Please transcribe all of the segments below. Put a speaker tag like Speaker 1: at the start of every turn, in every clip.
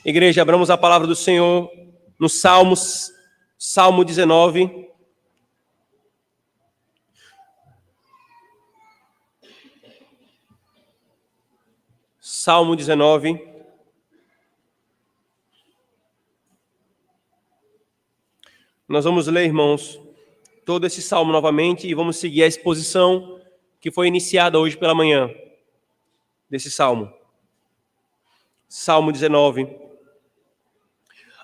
Speaker 1: Igreja, abramos a palavra do Senhor no Salmo 19. Salmo 19. Nós vamos ler, irmãos, todo esse salmo novamente e vamos seguir a exposição que foi iniciada hoje pela manhã desse salmo. Salmo 19.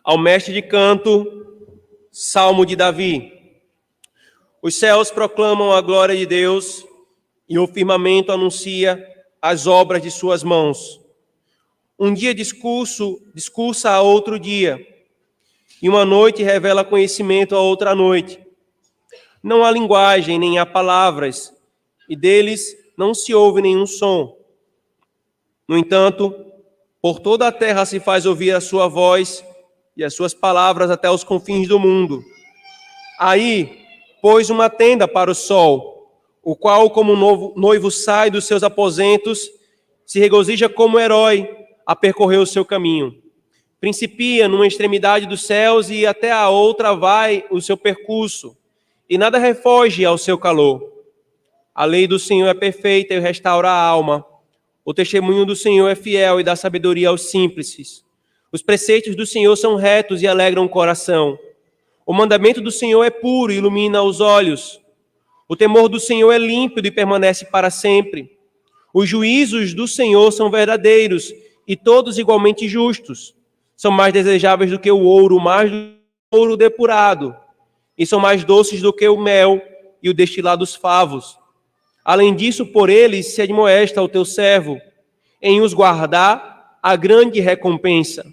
Speaker 1: Ao mestre de canto, Salmo de Davi. Os céus proclamam a glória de Deus e o firmamento anuncia as obras de suas mãos. Um dia discursa a outro dia, e uma noite revela conhecimento a outra noite. Não há linguagem, nem há palavras, e deles não se ouve nenhum som. No entanto, por toda a terra se faz ouvir a sua voz e as suas palavras até os confins do mundo. Aí pôs uma tenda para o sol, o qual, como noivo sai dos seus aposentos, se regozija como herói a percorrer o seu caminho. Principia numa extremidade dos céus e até a outra vai o seu percurso, e nada refoge ao seu calor. A lei do Senhor é perfeita e restaura a alma. O testemunho do Senhor é fiel e dá sabedoria aos simples. Os preceitos do Senhor são retos e alegram o coração. O mandamento do Senhor é puro e ilumina os olhos. O temor do Senhor é límpido e permanece para sempre. Os juízos do Senhor são verdadeiros e todos igualmente justos. São mais desejáveis do que o ouro, mais do que o ouro depurado, e são mais doces do que o mel e o destilado dos favos. Além disso, por eles se admoesta o teu servo, em os guardar a grande recompensa.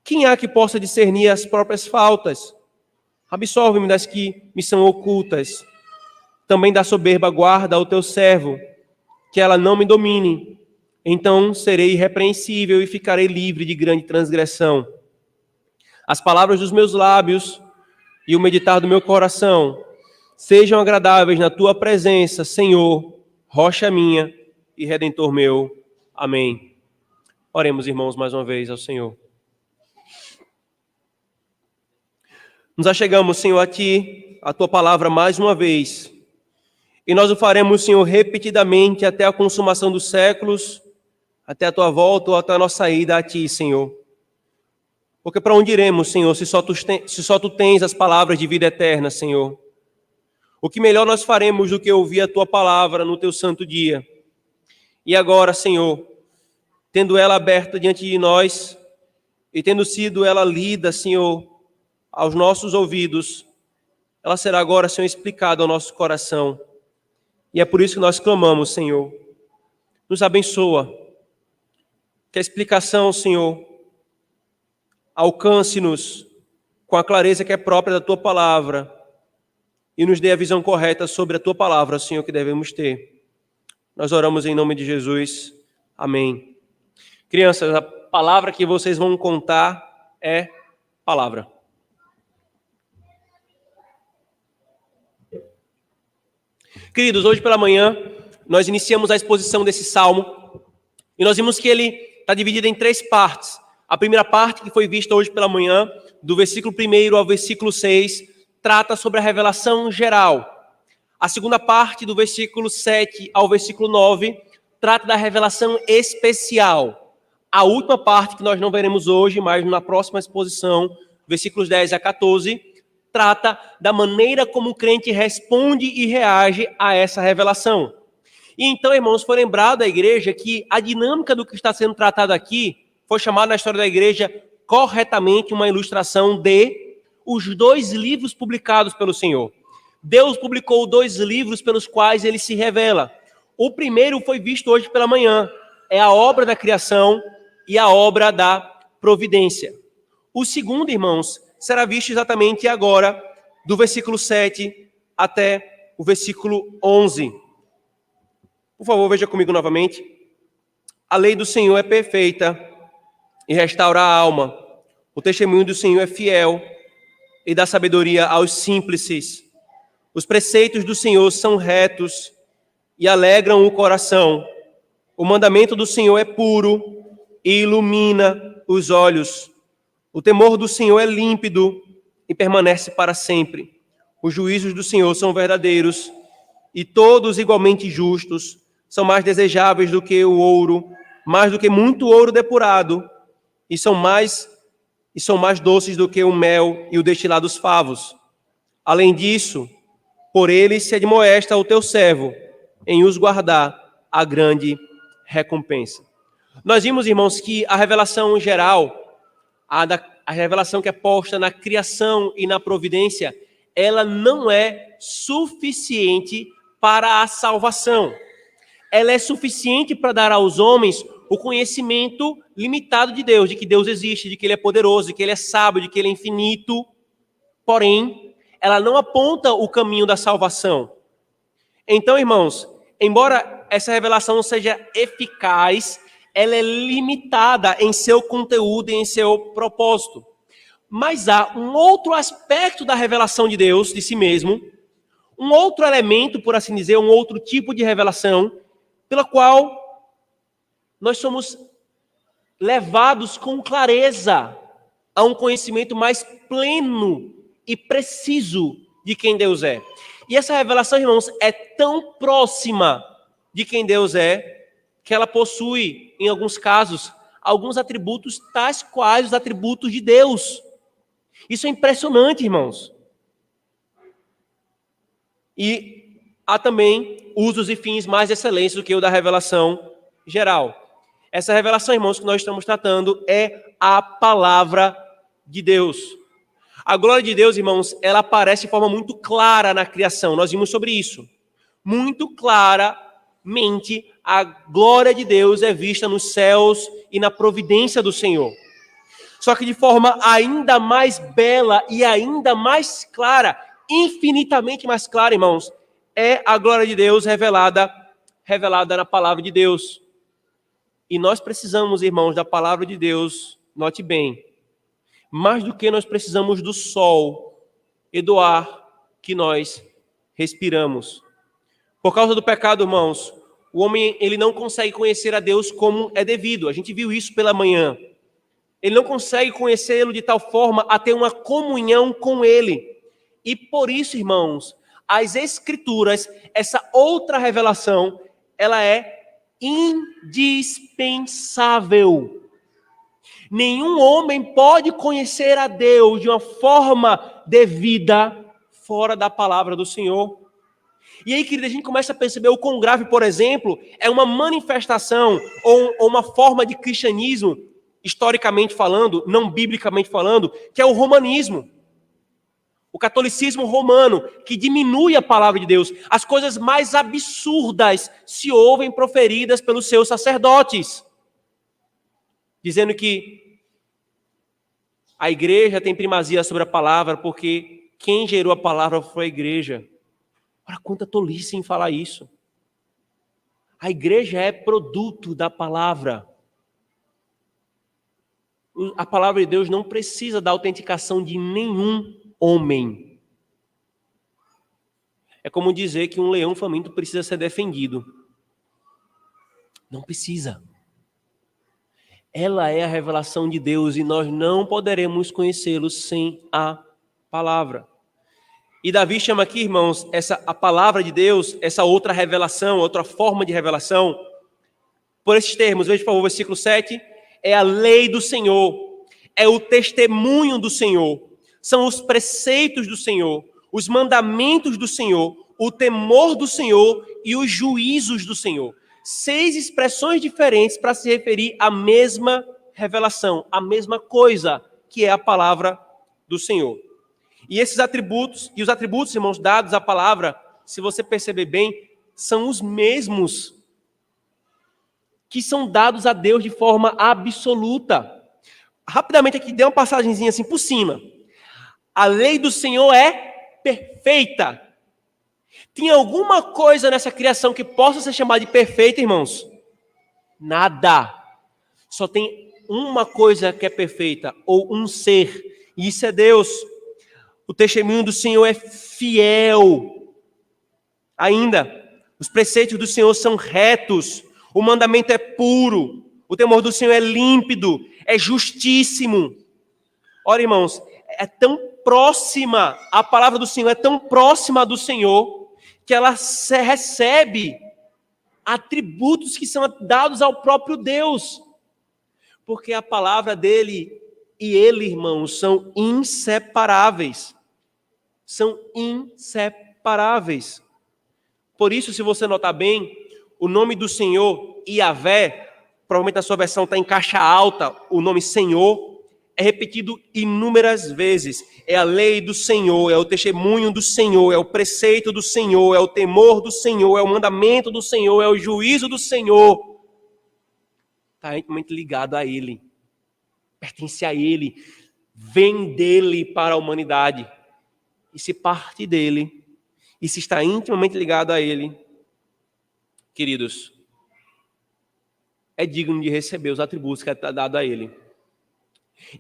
Speaker 1: Quem há que possa discernir as próprias faltas? Absolve-me das que me são ocultas. Também da soberba guarda ao teu servo, que ela não me domine. Então serei irrepreensível e ficarei livre de grande transgressão. As palavras dos meus lábios e o meditar do meu coração sejam agradáveis na tua presença, Senhor, rocha minha e redentor meu. Amém. Oremos, irmãos, mais uma vez ao Senhor. Nos achegamos, Senhor, a ti, a tua palavra mais uma vez. E nós o faremos, Senhor, repetidamente até a consumação dos séculos, até a tua volta ou até a nossa ida a ti, Senhor. Porque para onde iremos, Senhor, se só tu tens as palavras de vida eterna, Senhor? O que melhor nós faremos do que ouvir a tua palavra no teu santo dia? E agora, Senhor, tendo ela aberta diante de nós e tendo sido ela lida, Senhor, aos nossos ouvidos, ela será agora, Senhor, explicada ao nosso coração. E é por isso que nós clamamos, Senhor. Nos abençoa. Que a explicação, Senhor, alcance-nos com a clareza que é própria da tua palavra e nos dê a visão correta sobre a tua palavra, Senhor, que devemos ter. Nós oramos em nome de Jesus. Amém. Crianças, a palavra que vocês vão contar é palavra. Queridos, hoje pela manhã nós iniciamos a exposição desse salmo e nós vimos que ele está dividido em 3 partes. A primeira parte, que foi vista hoje pela manhã, do versículo 1 ao versículo 6, trata sobre a revelação geral. A segunda parte, do versículo 7 ao versículo 9, trata da revelação especial. A última parte, que nós não veremos hoje, mas na próxima exposição, versículos 10 a 14, trata da maneira como o crente responde e reage a essa revelação. E então, irmãos, foi lembrado à igreja que a dinâmica do que está sendo tratado aqui foi chamada na história da igreja corretamente uma ilustração de os 2 livros publicados pelo Senhor. Deus publicou 2 livros pelos quais ele se revela. O primeiro foi visto hoje pela manhã, é a obra da criação e a obra da providência. O segundo, irmãos, será visto exatamente agora, do versículo 7 até o versículo 11. Por favor, veja comigo novamente. A lei do Senhor é perfeita e restaura a alma. O testemunho do Senhor é fiel e dá sabedoria aos simples. Os preceitos do Senhor são retos e alegram o coração. O mandamento do Senhor é puro e ilumina os olhos. O temor do Senhor é límpido e permanece para sempre. Os juízos do Senhor são verdadeiros e todos igualmente justos. São mais desejáveis do que o ouro, mais do que muito ouro depurado, e são mais doces do que o mel e o destilado dos favos. Além disso, por eles se admoesta o teu servo em os guardar a grande recompensa. Nós vimos, irmãos, que a revelação geral, a revelação que é posta na criação e na providência, ela não é suficiente para a salvação. Ela é suficiente para dar aos homens o conhecimento limitado de Deus, de que Deus existe, de que Ele é poderoso, de que Ele é sábio, de que Ele é infinito. Porém, ela não aponta o caminho da salvação. Então, irmãos, embora essa revelação seja eficaz, ela é limitada em seu conteúdo e em seu propósito. Mas há um outro aspecto da revelação de Deus, de si mesmo, um outro elemento, por assim dizer, um outro tipo de revelação, pela qual nós somos levados com clareza a um conhecimento mais pleno e preciso de quem Deus é. E essa revelação, irmãos, é tão próxima de quem Deus é, que ela possui, em alguns casos, alguns atributos tais quais os atributos de Deus. Isso é impressionante, irmãos. E há também usos e fins mais excelentes do que o da revelação geral. Essa revelação, irmãos, que nós estamos tratando é a palavra de Deus. A glória de Deus, irmãos, ela aparece de forma muito clara na criação. Nós vimos sobre isso. Muito claramente, a glória de Deus é vista nos céus e na providência do Senhor. Só que de forma ainda mais bela e ainda mais clara, infinitamente mais clara, irmãos, é a glória de Deus revelada na palavra de Deus. E nós precisamos, irmãos, da palavra de Deus, note bem, mais do que nós precisamos do sol e do ar que nós respiramos. Por causa do pecado, irmãos, o homem ele não consegue conhecer a Deus como é devido. A gente viu isso pela manhã. Ele não consegue conhecê-lo de tal forma a ter uma comunhão com ele. E por isso, irmãos, as Escrituras, essa outra revelação, ela é indispensável. Nenhum homem pode conhecer a Deus de uma forma devida fora da palavra do Senhor. E aí, querida, a gente começa a perceber o quão grave, por exemplo, é uma manifestação ou uma forma de cristianismo, historicamente falando, não biblicamente falando, que é o romanismo. O catolicismo romano, que diminui a palavra de Deus. As coisas mais absurdas se ouvem proferidas pelos seus sacerdotes, dizendo que a igreja tem primazia sobre a palavra porque quem gerou a palavra foi a igreja. Olha quanta tolice em falar isso. A igreja é produto da palavra. A palavra de Deus não precisa da autenticação de nenhum homem. É como dizer que um leão faminto precisa ser defendido. Não precisa. Ela é a revelação de Deus e nós não poderemos conhecê-lo sem a palavra. E Davi chama aqui, irmãos, a palavra de Deus, essa outra revelação, outra forma de revelação, por esses termos. Veja, por favor, o versículo 7. É a lei do Senhor, é o testemunho do Senhor, são os preceitos do Senhor, os mandamentos do Senhor, o temor do Senhor e os juízos do Senhor. 6 expressões diferentes para se referir à mesma revelação, à mesma coisa, que é a palavra do Senhor. E esses atributos, e os atributos, irmãos, dados à palavra, se você perceber bem, são os mesmos que são dados a Deus de forma absoluta. Rapidamente aqui, dê uma passagenzinha assim por cima. A lei do Senhor é perfeita. Tem alguma coisa nessa criação que possa ser chamada de perfeita, irmãos? Nada. Só tem uma coisa que é perfeita, ou um ser, e isso é Deus. O testemunho do Senhor é fiel. Ainda, os preceitos do Senhor são retos. O mandamento é puro. O temor do Senhor é límpido, é justíssimo. Ora, irmãos, é tão próxima, a palavra do Senhor é tão próxima do Senhor, que ela recebe atributos que são dados ao próprio Deus. Porque a palavra dele e ele, irmãos, são inseparáveis. São inseparáveis. Por isso, se você notar bem, o nome do Senhor, Yahvé, provavelmente a sua versão está em caixa alta, o nome Senhor, é repetido inúmeras vezes. É a lei do Senhor, é o testemunho do Senhor, é o preceito do Senhor, é o temor do Senhor, é o mandamento do Senhor, é o juízo do Senhor. Está intimamente ligado a Ele, pertence a Ele, vem dele para a humanidade. E se parte dele, e se está intimamente ligado a Ele, queridos, é digno de receber os atributos que é dado a Ele.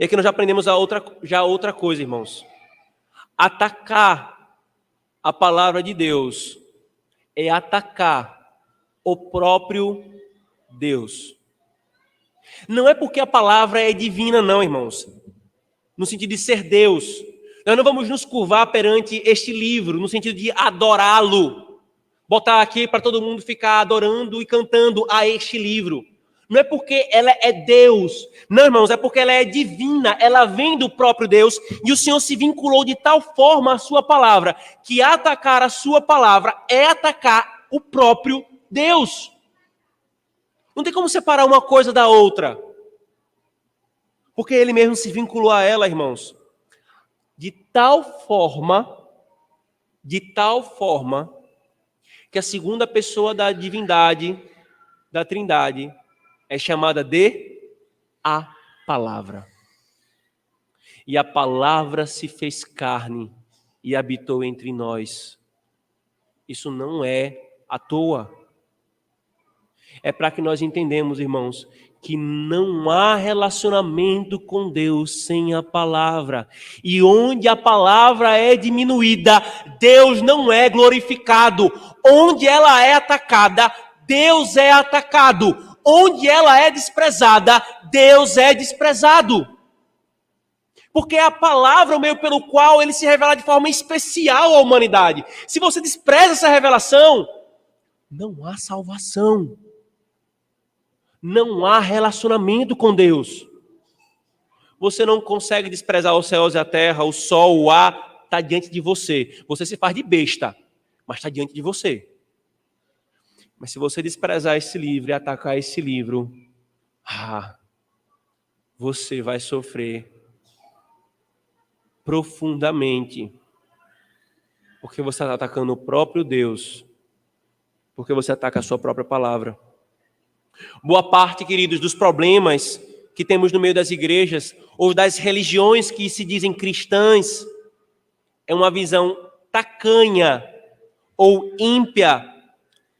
Speaker 1: E aqui nós já aprendemos outra coisa, irmãos. Atacar a palavra de Deus é atacar o próprio Deus. Não é porque a palavra é divina, não, irmãos. No sentido de ser Deus. Nós não vamos nos curvar perante este livro, no sentido de adorá-lo. Botar aqui para todo mundo ficar adorando e cantando a este livro. Não é porque ela é Deus. Não, irmãos, é porque ela é divina. Ela vem do próprio Deus. E o Senhor se vinculou de tal forma à sua palavra, que atacar a sua palavra é atacar o próprio Deus. Não tem como separar uma coisa da outra. Porque ele mesmo se vinculou a ela, irmãos. De tal forma, que a segunda pessoa da divindade, da Trindade, é chamada de a Palavra. E a Palavra se fez carne e habitou entre nós. Isso não é à toa. É para que nós entendamos, irmãos, que não há relacionamento com Deus sem a palavra. E onde a palavra é diminuída, Deus não é glorificado. Onde ela é atacada, Deus é atacado. Onde ela é desprezada, Deus é desprezado. Porque é a palavra o meio pelo qual ele se revela de forma especial à humanidade. Se você despreza essa revelação, não há salvação. Não há relacionamento com Deus. Você não consegue desprezar os céus e a terra, o sol, o ar, está diante de você. Você se faz de besta, mas está diante de você. Mas se você desprezar esse livro e atacar esse livro, você vai sofrer profundamente. Porque você está atacando o próprio Deus. Porque você ataca a sua própria palavra. Boa parte, queridos, dos problemas que temos no meio das igrejas ou das religiões que se dizem cristãs é uma visão tacanha ou ímpia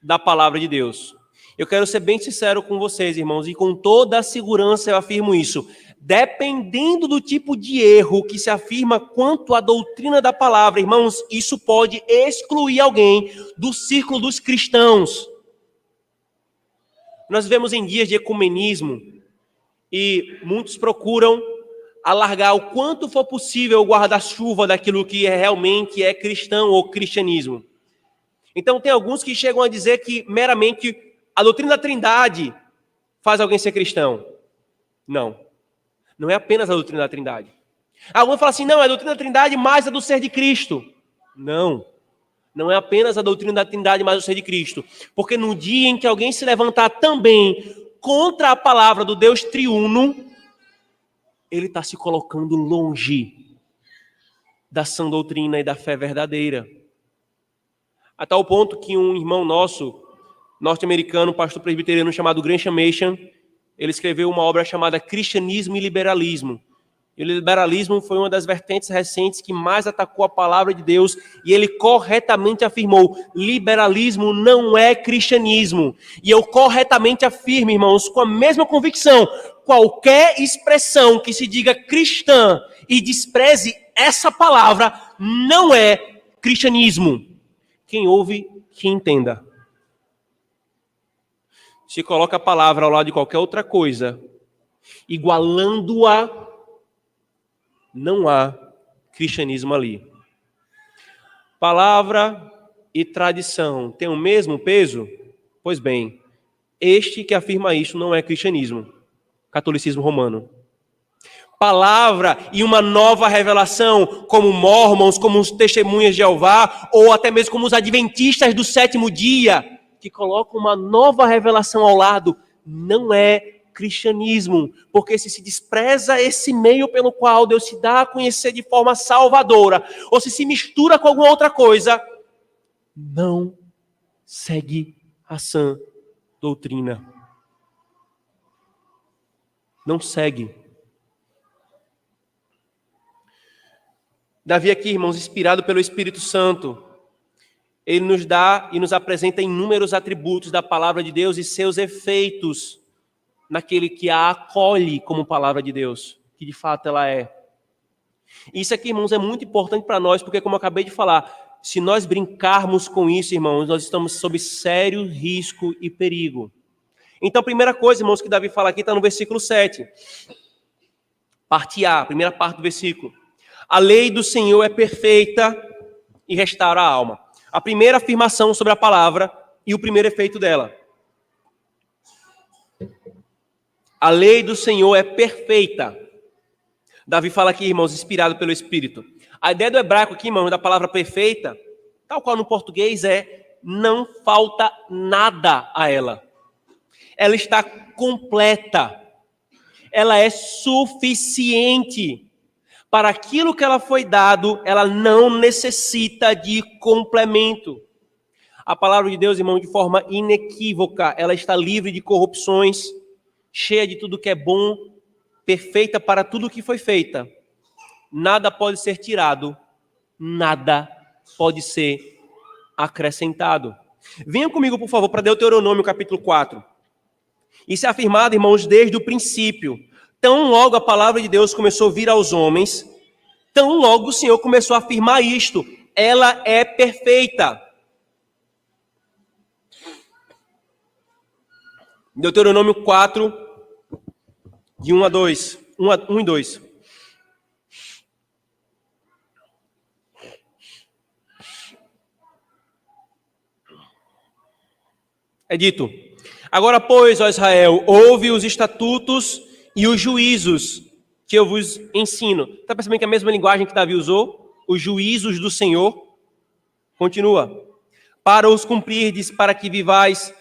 Speaker 1: da palavra de Deus. Eu quero ser bem sincero com vocês, irmãos, e com toda a segurança eu afirmo isso. Dependendo do tipo de erro que se afirma quanto à doutrina da palavra, irmãos, isso pode excluir alguém do círculo dos cristãos. Nós vivemos em dias de ecumenismo e muitos procuram alargar o quanto for possível o guarda-chuva daquilo que realmente é cristão ou cristianismo. Então tem alguns que chegam a dizer que meramente a doutrina da Trindade faz alguém ser cristão. Não. Não é apenas a doutrina da Trindade. Alguns falam assim, não, é a doutrina da Trindade mais a do ser de Cristo. Não. Não é apenas a doutrina da Trindade mais o ser de Cristo. Porque no dia em que alguém se levantar também contra a palavra do Deus triuno, ele está se colocando longe da sã doutrina e da fé verdadeira. A tal ponto que um irmão nosso, norte-americano, pastor presbiteriano chamado Gresham Machen, ele escreveu uma obra chamada Cristianismo e Liberalismo. E o liberalismo foi uma das vertentes recentes que mais atacou a palavra de Deus, e ele corretamente afirmou, liberalismo não é cristianismo. E eu corretamente afirmo, irmãos, com a mesma convicção, qualquer expressão que se diga cristã e despreze essa palavra não é cristianismo. Quem ouve, que entenda. se coloca a palavra ao lado de qualquer outra coisa, igualando-a, não há cristianismo ali. Palavra e tradição têm o mesmo peso? Pois bem, este que afirma isto não é cristianismo, catolicismo romano. Palavra e uma nova revelação, como mormons, como os testemunhas de Jeová, ou até mesmo como os adventistas do sétimo dia, que colocam uma nova revelação ao lado, não é cristianismo, porque se despreza esse meio pelo qual Deus se dá a conhecer de forma salvadora, ou se mistura com alguma outra coisa, não segue a sã doutrina. Não segue. Davi aqui, irmãos, inspirado pelo Espírito Santo, ele nos dá e nos apresenta inúmeros atributos da palavra de Deus e seus efeitos naquele que a acolhe como palavra de Deus, que de fato ela é. Isso aqui, irmãos, é muito importante para nós, porque como eu acabei de falar, se nós brincarmos com isso, irmãos, nós estamos sob sério risco e perigo. Então, a primeira coisa, irmãos, que Davi fala aqui está no versículo 7. Parte A, primeira parte do versículo. A lei do Senhor é perfeita e restaura a alma. A primeira afirmação sobre a palavra e o primeiro efeito dela. A lei do Senhor é perfeita. Davi fala aqui, irmãos, inspirado pelo Espírito. A ideia do hebraico aqui, irmãos, da palavra perfeita, tal qual no português é, não falta nada a ela. Ela está completa. Ela é suficiente. Para aquilo que ela foi dado, ela não necessita de complemento. A palavra de Deus, irmão, de forma inequívoca, ela está livre de corrupções, cheia de tudo que é bom, perfeita para tudo que foi feita. Nada pode ser tirado, nada pode ser acrescentado. Venham comigo, por favor, para Deuteronômio, capítulo 4. Isso é afirmado, irmãos, desde o princípio. Tão logo a palavra de Deus começou a vir aos homens, tão logo o Senhor começou a afirmar isto. Ela é perfeita. Deuteronômio 4, de 1 a 2. 1 e 2. É dito: agora, pois, ó Israel, ouve os estatutos e os juízos que eu vos ensino. Está percebendo que é a mesma linguagem que Davi usou? Os juízos do Senhor. Continua. Para os cumprirdes, para que vivais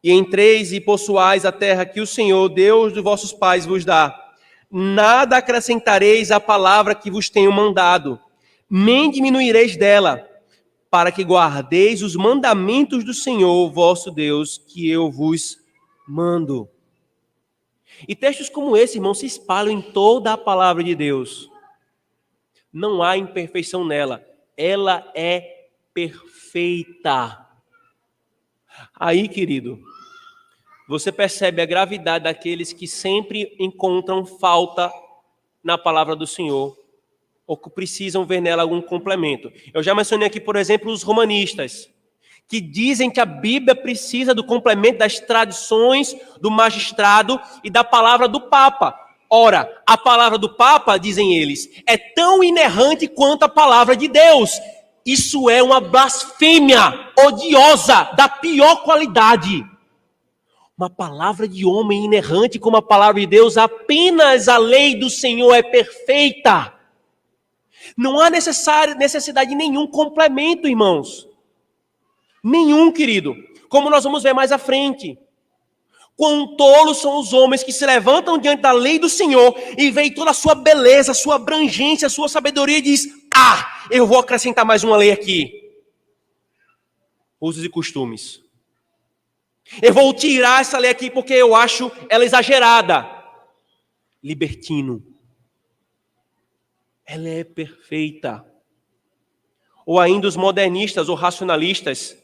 Speaker 1: e entreis e possuais a terra que o Senhor, Deus dos vossos pais, vos dá. Nada acrescentareis à palavra que vos tenho mandado, nem diminuireis dela, para que guardeis os mandamentos do Senhor, vosso Deus, que eu vos mando. E textos como esse, irmão, se espalham em toda a palavra de Deus. Não há imperfeição nela. Ela é perfeita. Aí, querido, você percebe a gravidade daqueles que sempre encontram falta na palavra do Senhor, ou que precisam ver nela algum complemento. Eu já mencionei aqui, por exemplo, os romanistas, que dizem que a Bíblia precisa do complemento das tradições do magistrado e da palavra do Papa. Ora, a palavra do Papa, dizem eles, é tão inerrante quanto a palavra de Deus. Isso é uma blasfêmia odiosa da pior qualidade. Uma palavra de homem inerrante como a palavra de Deus, apenas a lei do Senhor é perfeita. Não há necessidade de nenhum complemento, irmãos. Nenhum, querido. Como nós vamos ver mais à frente. Quão tolos são os homens que se levantam diante da lei do Senhor e veem toda a sua beleza, a sua abrangência, a sua sabedoria e diz: ah, eu vou acrescentar mais uma lei aqui. Usos e costumes. Eu vou tirar essa lei aqui porque eu acho ela exagerada. Libertino. Ela é perfeita. Ou ainda os modernistas ou racionalistas,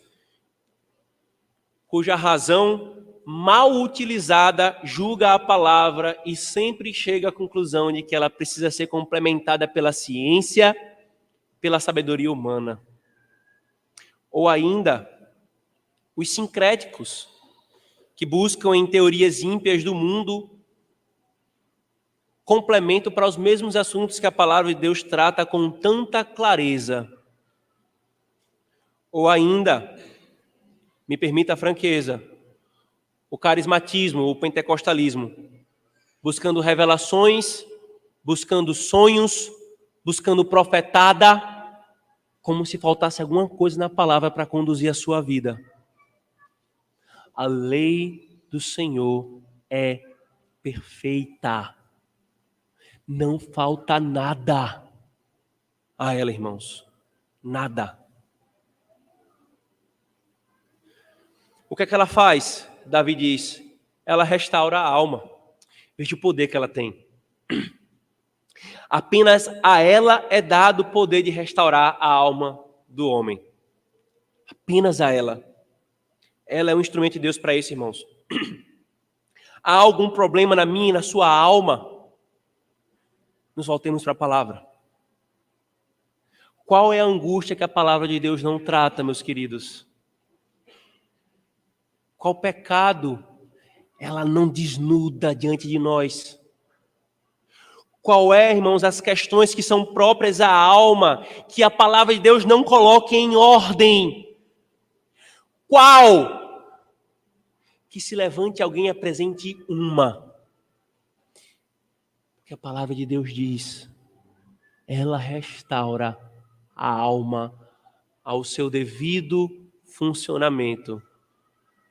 Speaker 1: cuja razão mal utilizada julga a palavra e sempre chega à conclusão de que ela precisa ser complementada pela ciência, pela sabedoria humana. Ou ainda os sincréticos, que buscam em teorias ímpias do mundo complemento para os mesmos assuntos que a palavra de Deus trata com tanta clareza. Ou ainda, me permita a franqueza, o carismatismo, o pentecostalismo, buscando revelações, buscando sonhos, buscando profetada, como se faltasse alguma coisa na palavra para conduzir a sua vida. A lei do Senhor é perfeita. Não falta nada a ela, irmãos. Nada. O que é que ela faz? Davi diz, ela restaura a alma. Veja o poder que ela tem. Apenas a ela é dado o poder de restaurar a alma do homem. Apenas a ela. Ela é um instrumento de Deus para isso, irmãos. Há algum problema na minha e na sua alma? Nos voltemos para a palavra. Qual é a angústia que a palavra de Deus não trata, meus queridos? Qual pecado ela não desnuda diante de nós? Qual é, irmãos, as questões que são próprias à alma, que a palavra de Deus não coloca em ordem? Qual? Que se levante alguém e apresente uma. Porque a palavra de Deus diz, ela restaura a alma ao seu devido funcionamento.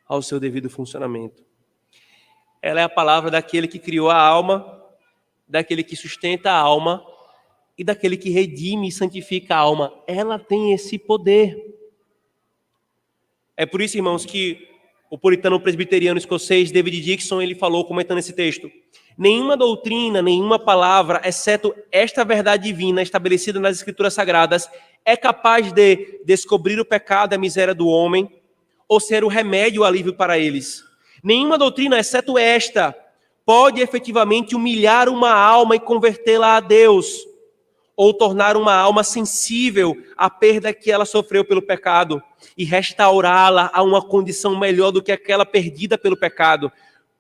Speaker 1: Ao seu devido funcionamento. Ela é a palavra daquele que criou a alma, daquele que sustenta a alma e daquele que redime e santifica a alma. Ela tem esse poder. É por isso, irmãos, que o puritano presbiteriano escocês David Dickson, ele falou, comentando esse texto, nenhuma doutrina, nenhuma palavra, exceto esta verdade divina estabelecida nas Escrituras Sagradas, é capaz de descobrir o pecado e a miséria do homem ou ser o remédio e o alívio para eles. Nenhuma doutrina, exceto esta, pode efetivamente humilhar uma alma e convertê-la a Deus, ou tornar uma alma sensível à perda que ela sofreu pelo pecado e restaurá-la a uma condição melhor do que aquela perdida pelo pecado,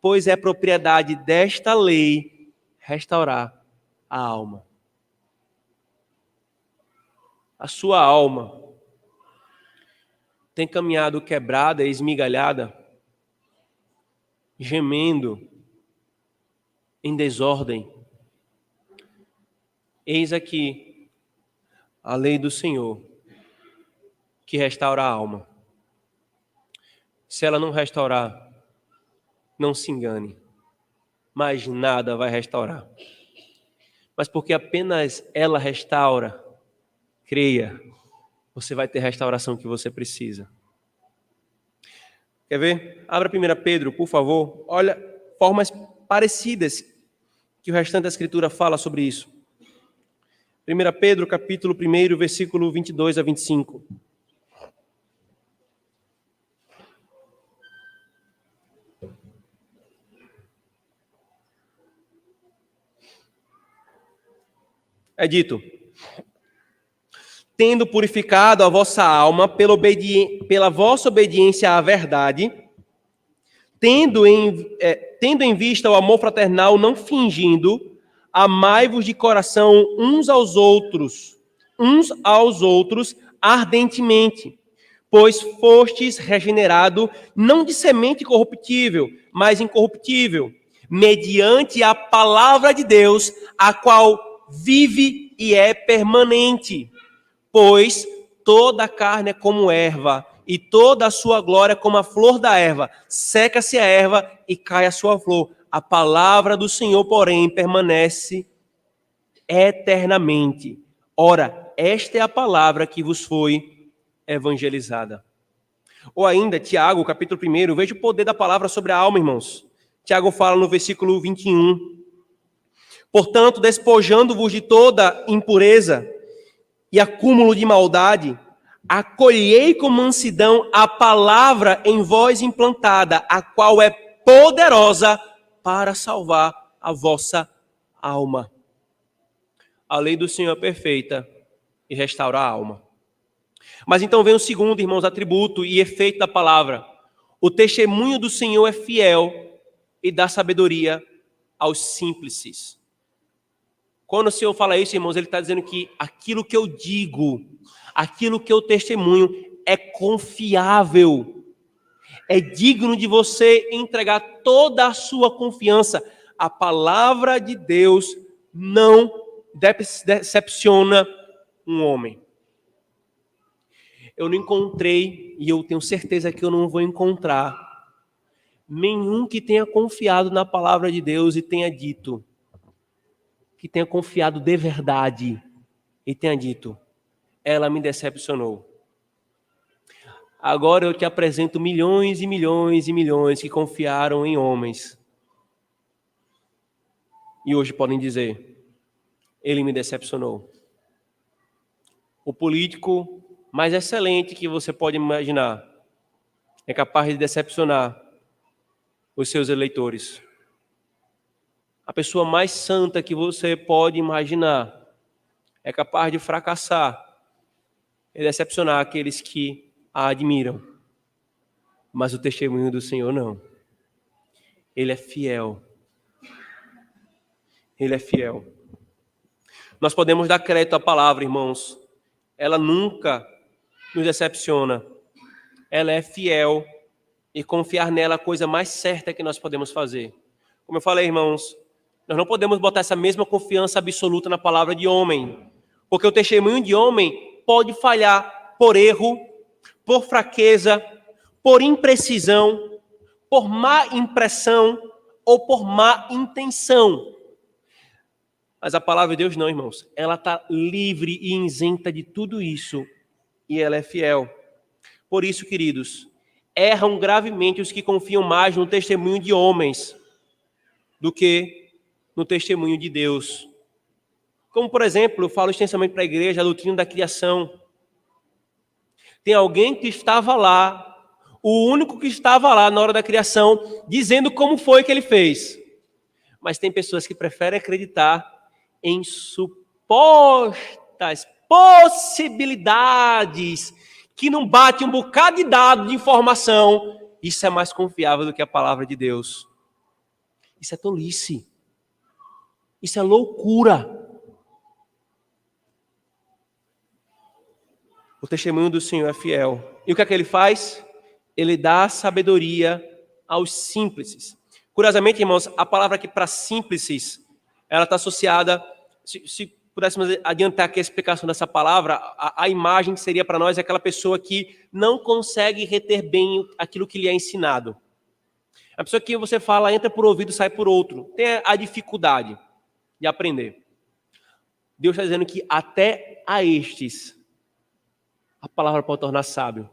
Speaker 1: pois é propriedade desta lei restaurar a alma. A sua alma tem caminhado quebrada e esmigalhada, gemendo em desordem. Eis aqui a lei do Senhor, que restaura a alma. Se ela não restaurar, não se engane, mas nada vai restaurar. Mas porque apenas ela restaura, creia, você vai ter a restauração que você precisa. Quer ver? Abra 1 Pedro, por favor. Olha, formas parecidas que o restante da Escritura fala sobre isso. 1 Pedro, capítulo 1, versículo 22 a 25. É dito, tendo purificado a vossa alma pela vossa obediência à verdade, tendo em vista o amor fraternal não fingindo, amai-vos de coração uns aos outros ardentemente, pois fostes regenerado não de semente corruptível, mas incorruptível, mediante a palavra de Deus, a qual vive e é permanente. Pois toda a carne é como erva, e toda a sua glória como a flor da erva. Seca-se a erva e cai a sua flor. A palavra do Senhor, porém, permanece eternamente. Ora, esta é a palavra que vos foi evangelizada. Ou ainda, Tiago, capítulo 1, veja o poder da palavra sobre a alma, irmãos. Tiago fala no versículo 21. Portanto, despojando-vos de toda impureza e acúmulo de maldade, acolhei com mansidão a palavra em vós implantada, a qual é poderosa para salvar a vossa alma. A lei do Senhor é perfeita e restaura a alma. Mas então vem o segundo, irmãos, atributo e efeito da palavra. O testemunho do Senhor é fiel e dá sabedoria aos simples. Quando o Senhor fala isso, irmãos, ele está dizendo que aquilo que eu digo, aquilo que eu testemunho é confiável. É digno de você entregar toda a sua confiança. A palavra de Deus não decepciona um homem. Eu não encontrei, e eu tenho certeza que eu não vou encontrar, nenhum que tenha confiado na palavra de Deus e tenha dito, que tenha confiado de verdade e tenha dito, ela me decepcionou. Agora eu te apresento milhões e milhões e milhões que confiaram em homens. E hoje podem dizer, ele me decepcionou. O político mais excelente que você pode imaginar é capaz de decepcionar os seus eleitores. A pessoa mais santa que você pode imaginar é capaz de fracassar e decepcionar aqueles que a admiram. Mas o testemunho do Senhor não. Ele é fiel. Ele é fiel. Nós podemos dar crédito à palavra, irmãos. Ela nunca nos decepciona. Ela é fiel e confiar nela é a coisa mais certa que nós podemos fazer. Como eu falei, irmãos, nós não podemos botar essa mesma confiança absoluta na palavra de homem, porque o testemunho de homem pode falhar por erro, por fraqueza, por imprecisão, por má impressão ou por má intenção. Mas a palavra de Deus não, irmãos. Ela está livre e isenta de tudo isso e ela é fiel. Por isso, queridos, erram gravemente os que confiam mais no testemunho de homens do que no testemunho de Deus. Como, por exemplo, eu falo extensamente para a igreja a doutrina da criação. Tem alguém que estava lá, o único que estava lá na hora da criação, dizendo como foi que ele fez. Mas tem pessoas que preferem acreditar em supostas possibilidades que não bate um bocado de dado de informação. Isso é mais confiável do que a palavra de Deus. Isso é tolice. Isso é loucura. O testemunho do Senhor é fiel. E o que é que ele faz? Ele dá sabedoria aos simples. Curiosamente, irmãos, a palavra aqui para simples, ela está associada, se pudéssemos adiantar aqui a explicação dessa palavra, a imagem que seria para nós é aquela pessoa que não consegue reter bem aquilo que lhe é ensinado. A pessoa que você fala, entra por ouvido, sai por outro. Tem a dificuldade de aprender. Deus está dizendo que até a estes a palavra pode tornar sábio.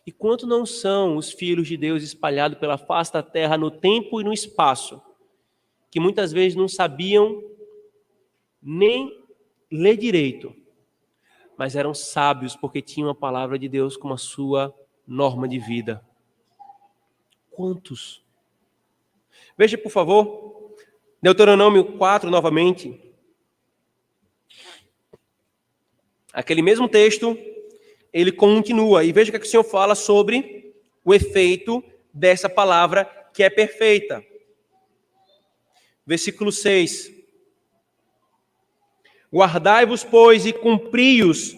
Speaker 1: E quanto não são os filhos de Deus espalhados pela face da terra no tempo e no espaço, que muitas vezes não sabiam nem ler direito, mas eram sábios porque tinham a palavra de Deus como a sua norma de vida. Quantos? Veja, por favor, Deuteronômio 4 novamente. Aquele mesmo texto, ele continua. E veja o que o Senhor fala sobre o efeito dessa palavra que é perfeita. Versículo 6. Guardai-vos, pois, e cumpri-os,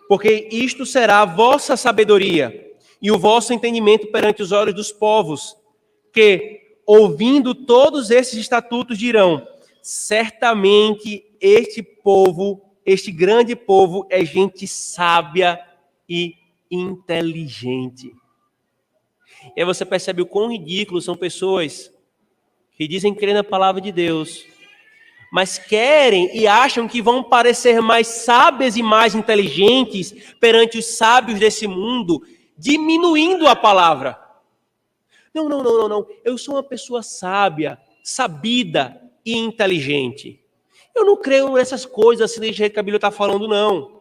Speaker 1: porque isto será a vossa sabedoria e o vosso entendimento perante os olhos dos povos, que, ouvindo todos esses estatutos, dirão, certamente este povo, este grande povo é gente sábia e inteligente. E aí você percebe o quão ridículo são pessoas que dizem crer na palavra de Deus, mas querem e acham que vão parecer mais sábias e mais inteligentes perante os sábios desse mundo, diminuindo a palavra. Não. Eu sou uma pessoa sábia, sabida e inteligente. Eu não creio nessas coisas assim que a Bíblia está falando, não.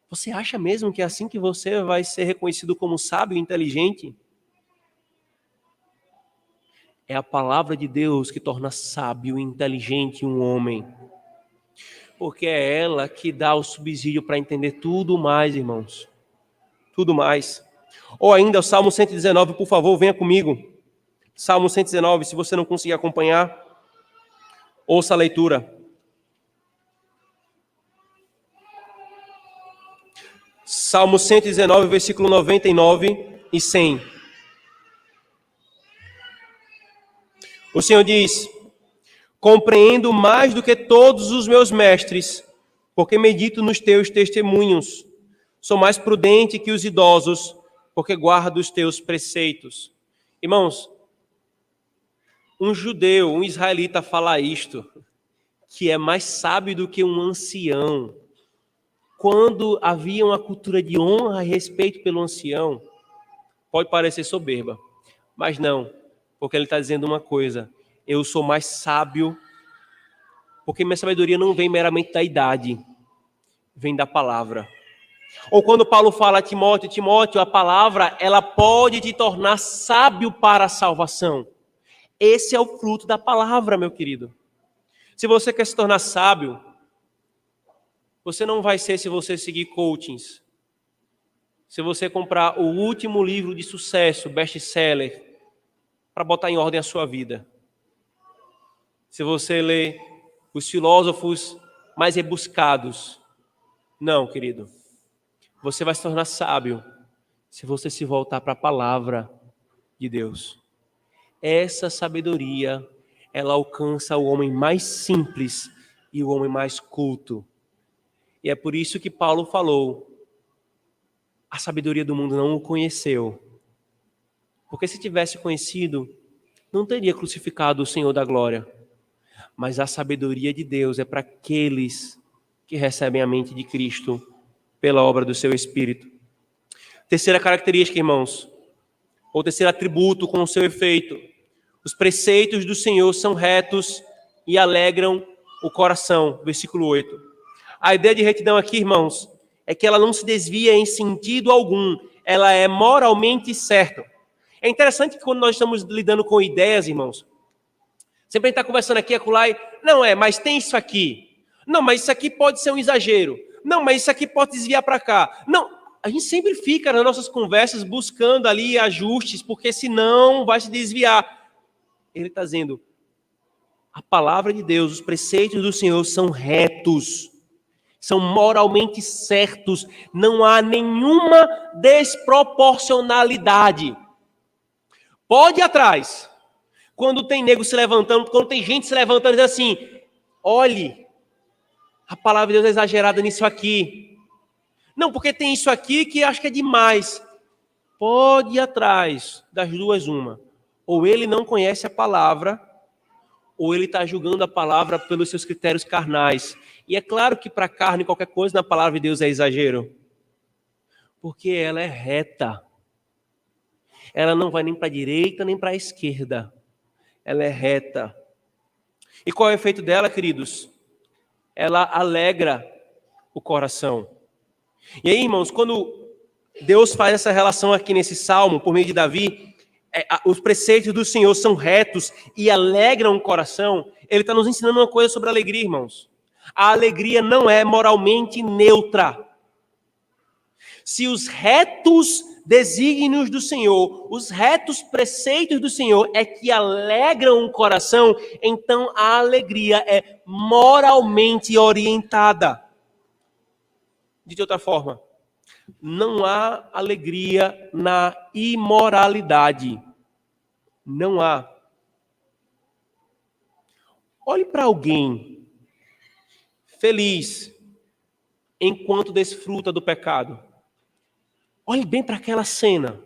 Speaker 1: Você acha mesmo que é assim que você vai ser reconhecido como sábio e inteligente? É a palavra de Deus que torna sábio e inteligente um homem. Porque é ela que dá o subsídio para entender tudo mais, irmãos. Tudo mais. Ou ainda o Salmo 119, por favor, venha comigo. Salmo 119, se você não conseguir acompanhar, ouça a leitura. Salmo 119, versículo 99 e 100. O Senhor diz: compreendo mais do que todos os meus mestres, porque medito nos teus testemunhos. Sou mais prudente que os idosos, porque guardo os teus preceitos. Irmãos, um judeu, um israelita falar isto, que é mais sábio do que um ancião, quando havia uma cultura de honra e respeito pelo ancião, pode parecer soberba, mas não, porque ele está dizendo uma coisa: eu sou mais sábio, porque minha sabedoria não vem meramente da idade, vem da palavra. Ou quando Paulo fala a Timóteo, Timóteo, a palavra, ela pode te tornar sábio para a salvação. Esse é o fruto da palavra, meu querido. Se você quer se tornar sábio, você não vai ser se você seguir coachings. Se você comprar o último livro de sucesso, best-seller, para botar em ordem a sua vida. Se você ler os filósofos mais rebuscados. Não, querido. Você vai se tornar sábio se você se voltar para a palavra de Deus. Essa sabedoria, ela alcança o homem mais simples e o homem mais culto. E é por isso que Paulo falou: a sabedoria do mundo não o conheceu. Porque se tivesse conhecido, não teria crucificado o Senhor da glória. Mas a sabedoria de Deus é para aqueles que recebem a mente de Cristo pela obra do seu Espírito. Terceira característica, irmãos, ou terceiro atributo com o seu efeito: os preceitos do Senhor são retos e alegram o coração. Versículo 8. A ideia de retidão aqui, irmãos, é que ela não se desvia em sentido algum. Ela é moralmente certa. É interessante que quando nós estamos lidando com ideias, irmãos, sempre a gente está conversando aqui, acolá, mas tem isso aqui. Não, mas isso aqui pode ser um exagero. Não, mas isso aqui pode desviar para cá. Não, a gente sempre fica nas nossas conversas buscando ali ajustes, porque senão vai se desviar. Ele está dizendo: a palavra de Deus, os preceitos do Senhor são retos, são moralmente certos, não há nenhuma desproporcionalidade. Pode ir atrás. Quando tem nego se levantando, quando tem gente se levantando, diz assim: olhe, a palavra de Deus é exagerada nisso aqui. Não, porque tem isso aqui que acho que é demais. Pode ir atrás, das duas uma. Ou ele não conhece a palavra, ou ele está julgando a palavra pelos seus critérios carnais. E é claro que para a carne, qualquer coisa na palavra de Deus é exagero. Porque ela é reta. Ela não vai nem para a direita, nem para a esquerda. Ela é reta. E qual é o efeito dela, queridos? Ela alegra o coração. E aí, irmãos, quando Deus faz essa relação aqui nesse salmo, por meio de Davi, os preceitos do Senhor são retos e alegram o coração, ele está nos ensinando uma coisa sobre a alegria, irmãos. A alegria não é moralmente neutra. Se os retos desígnios do Senhor, os retos preceitos do Senhor é que alegram o coração, então a alegria é moralmente orientada. De outra forma, não há alegria na imoralidade. Não há. Olhe para alguém feliz enquanto desfruta do pecado. Olhe bem para aquela cena.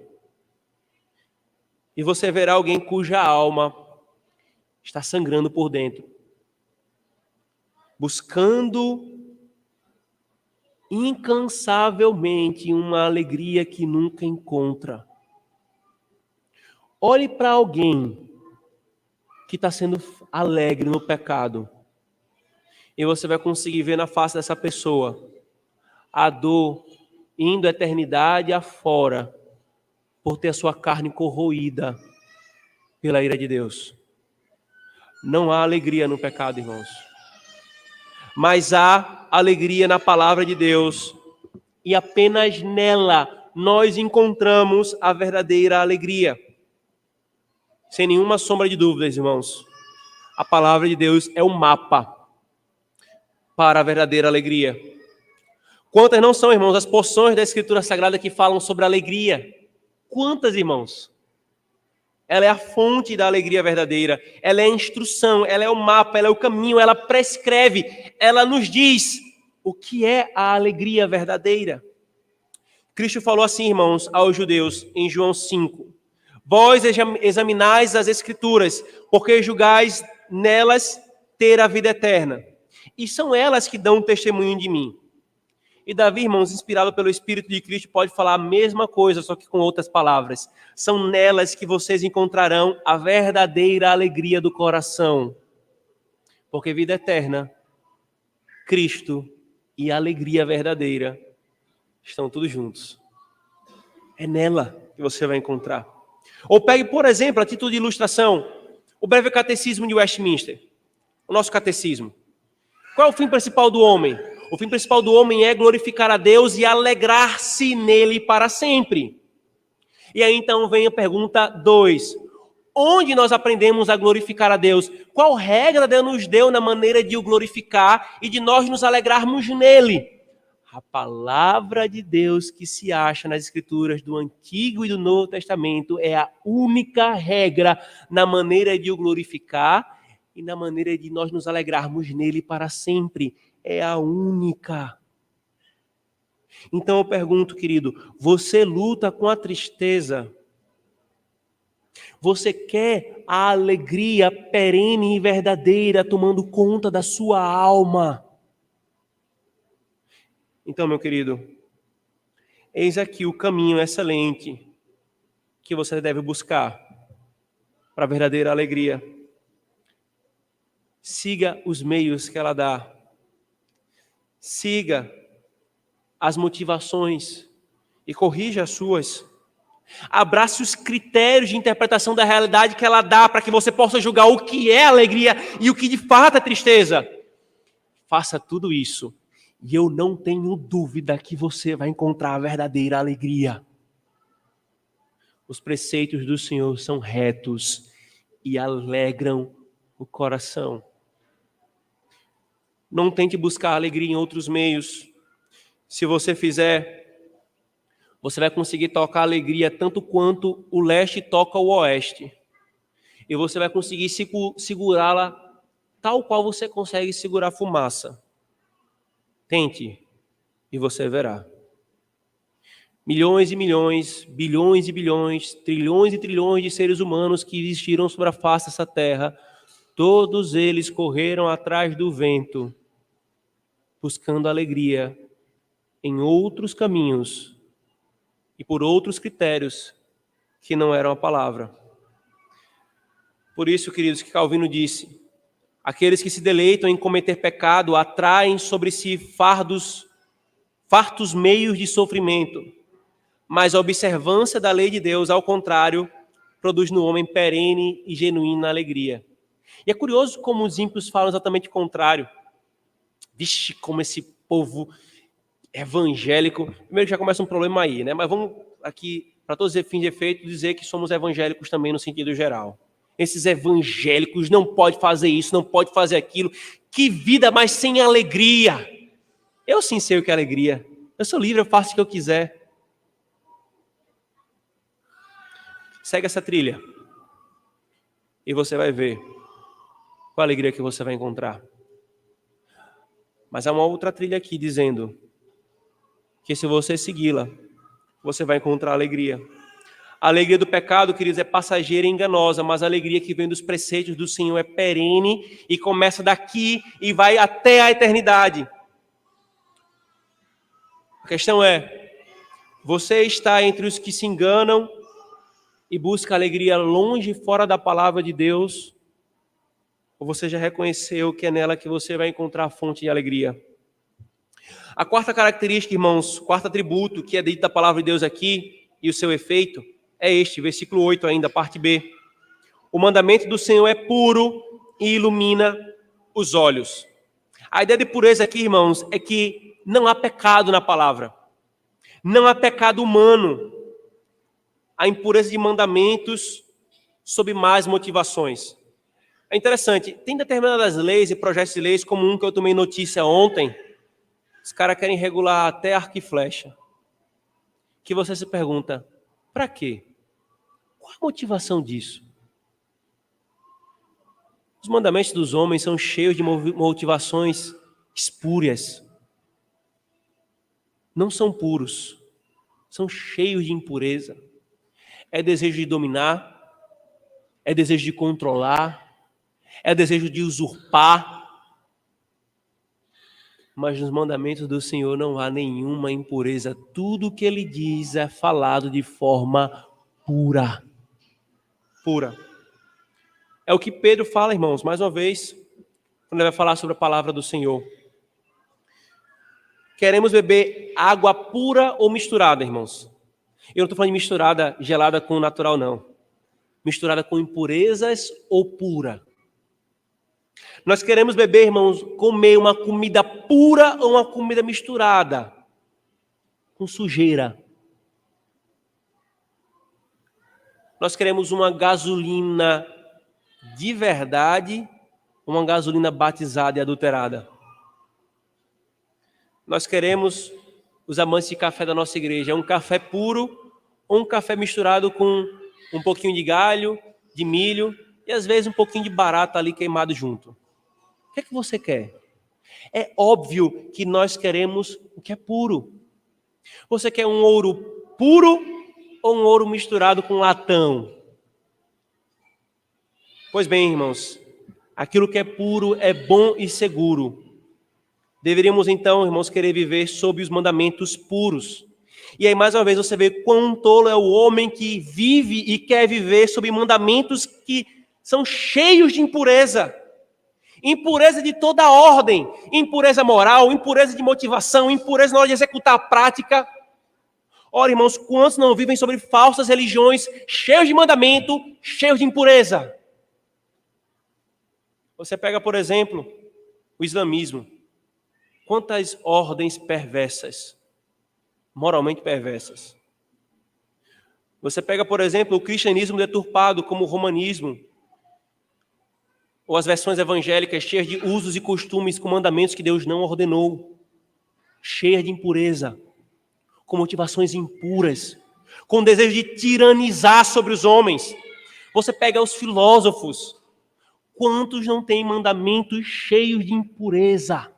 Speaker 1: E você verá alguém cuja alma está sangrando por dentro, buscando incansavelmente uma alegria que nunca encontra. Olhe para alguém que está sendo alegre no pecado, e você vai conseguir ver na face dessa pessoa a dor indo a eternidade afora por ter a sua carne corroída pela ira de Deus. Não há alegria no pecado, irmãos. Mas há alegria na palavra de Deus, e apenas nela nós encontramos a verdadeira alegria. Sem nenhuma sombra de dúvidas, irmãos. A palavra de Deus é um mapa para a verdadeira alegria. Quantas não são, irmãos, as porções da Escritura Sagrada que falam sobre alegria? Quantas, irmãos? Ela é a fonte da alegria verdadeira. Ela é a instrução, ela é o mapa, ela é o caminho, ela prescreve, ela nos diz o que é a alegria verdadeira. Cristo falou assim, irmãos, aos judeus, em João 5. Vós examinais as Escrituras, porque julgais nelas ter a vida eterna. E são elas que dão testemunho de mim. E Davi, irmãos, inspirado pelo Espírito de Cristo, pode falar a mesma coisa, só que com outras palavras. São nelas que vocês encontrarão a verdadeira alegria do coração. Porque vida eterna, Cristo e a alegria verdadeira estão todos juntos. É nela que você vai encontrar. Ou pegue, por exemplo, a título de ilustração, o breve catecismo de Westminster, o nosso catecismo. Qual é o fim principal do homem? O fim principal do homem é glorificar a Deus e alegrar-se nele para sempre. E aí então vem a pergunta 2. Onde nós aprendemos a glorificar a Deus? Qual regra Deus nos deu na maneira de o glorificar e de nós nos alegrarmos nele? A palavra de Deus que se acha nas Escrituras do Antigo e do Novo Testamento é a única regra na maneira de o glorificar e na maneira de nós nos alegrarmos nele para sempre. É a única. Então eu pergunto, querido, você luta com a tristeza? Você quer a alegria perene e verdadeira tomando conta da sua alma? Então, meu querido, eis aqui o caminho excelente que você deve buscar para a verdadeira alegria. Siga os meios que ela dá. Siga as motivações e corrija as suas. Abrace os critérios de interpretação da realidade que ela dá para que você possa julgar o que é alegria e o que de fato é tristeza. Faça tudo isso e eu não tenho dúvida que você vai encontrar a verdadeira alegria. Os preceitos do Senhor são retos e alegram o coração. Não tente buscar alegria em outros meios. Se você fizer, você vai conseguir tocar a alegria tanto quanto o leste toca o oeste. E você vai conseguir segurá-la tal qual você consegue segurar a fumaça. Tente e você verá. Milhões e milhões, bilhões e bilhões, trilhões e trilhões de seres humanos que existiram sobre a face dessa terra, todos eles correram atrás do vento, buscando alegria em outros caminhos e por outros critérios que não eram a palavra. Por isso, queridos, que Calvino disse, aqueles que se deleitam em cometer pecado atraem sobre si fartos meios de sofrimento, mas a observância da lei de Deus, ao contrário, produz no homem perene e genuína alegria. E é curioso como os ímpios falam exatamente o contrário. Vixe, como esse povo evangélico... Primeiro já começa um problema aí, né? Mas vamos aqui, para todos os fins de efeito, dizer que somos evangélicos também no sentido geral. Esses evangélicos não podem fazer isso, não podem fazer aquilo. Que vida, mas sem alegria. Eu sim sei o que é alegria. Eu sou livre, eu faço o que eu quiser. Segue essa trilha. E você vai ver qual a alegria que você vai encontrar. Mas há uma outra trilha aqui dizendo que se você segui-la, você vai encontrar alegria. A alegria do pecado, queridos, é passageira e enganosa, mas a alegria que vem dos preceitos do Senhor é perene e começa daqui e vai até a eternidade. A questão é, você está entre os que se enganam e busca alegria longe e fora da palavra de Deus, ou você já reconheceu que é nela que você vai encontrar a fonte de alegria? A quarta característica, irmãos, quarto atributo que é dito da palavra de Deus aqui e o seu efeito é este, versículo 8 ainda, parte B. O mandamento do Senhor é puro e ilumina os olhos. A ideia de pureza aqui, irmãos, é que não há pecado na palavra. Não há pecado humano. A impureza de mandamentos sob más motivações. É interessante, tem determinadas leis e projetos de leis, como um que eu tomei notícia ontem, os caras querem regular até arco e flecha. Que você se pergunta, para quê? Qual a motivação disso? Os mandamentos dos homens são cheios de motivações espúrias. Não são puros, são cheios de impureza. É desejo de dominar, é desejo de controlar, é desejo de usurpar. Mas nos mandamentos do Senhor não há nenhuma impureza. Tudo o que ele diz é falado de forma pura. Pura. É o que Pedro fala, irmãos, mais uma vez, quando ele vai falar sobre a palavra do Senhor. Queremos beber água pura ou misturada, irmãos? Eu não estou falando de misturada gelada com natural, não. Misturada com impurezas ou pura. Nós queremos beber, irmãos, comer uma comida pura ou uma comida misturada com sujeira. Nós queremos uma gasolina de verdade ou uma gasolina batizada e adulterada. Nós queremos, os amantes de café da nossa igreja, um café puro ou um café misturado com um pouquinho de galho, de milho e às vezes um pouquinho de barata ali queimado junto. O que é que você quer? É óbvio que nós queremos o que é puro. Você quer um ouro puro ou um ouro misturado com latão? Pois bem, irmãos, aquilo que é puro é bom e seguro. Deveríamos então, irmãos, querer viver sob os mandamentos puros. E aí, mais uma vez, você vê quão tolo é o homem que vive e quer viver sob mandamentos que são cheios de impureza. Impureza de toda ordem, impureza moral, impureza de motivação, impureza na hora de executar a prática. Ora, irmãos, quantos não vivem sobre falsas religiões, cheios de mandamento, cheios de impureza? Você pega, por exemplo, o islamismo. Quantas ordens perversas, moralmente perversas. Você pega, por exemplo, o cristianismo deturpado, como o romanismo, ou as versões evangélicas cheias de usos e costumes com mandamentos que Deus não ordenou, cheias de impureza, com motivações impuras, com desejo de tiranizar sobre os homens. Você pega os filósofos, quantos não têm mandamentos cheios de impureza?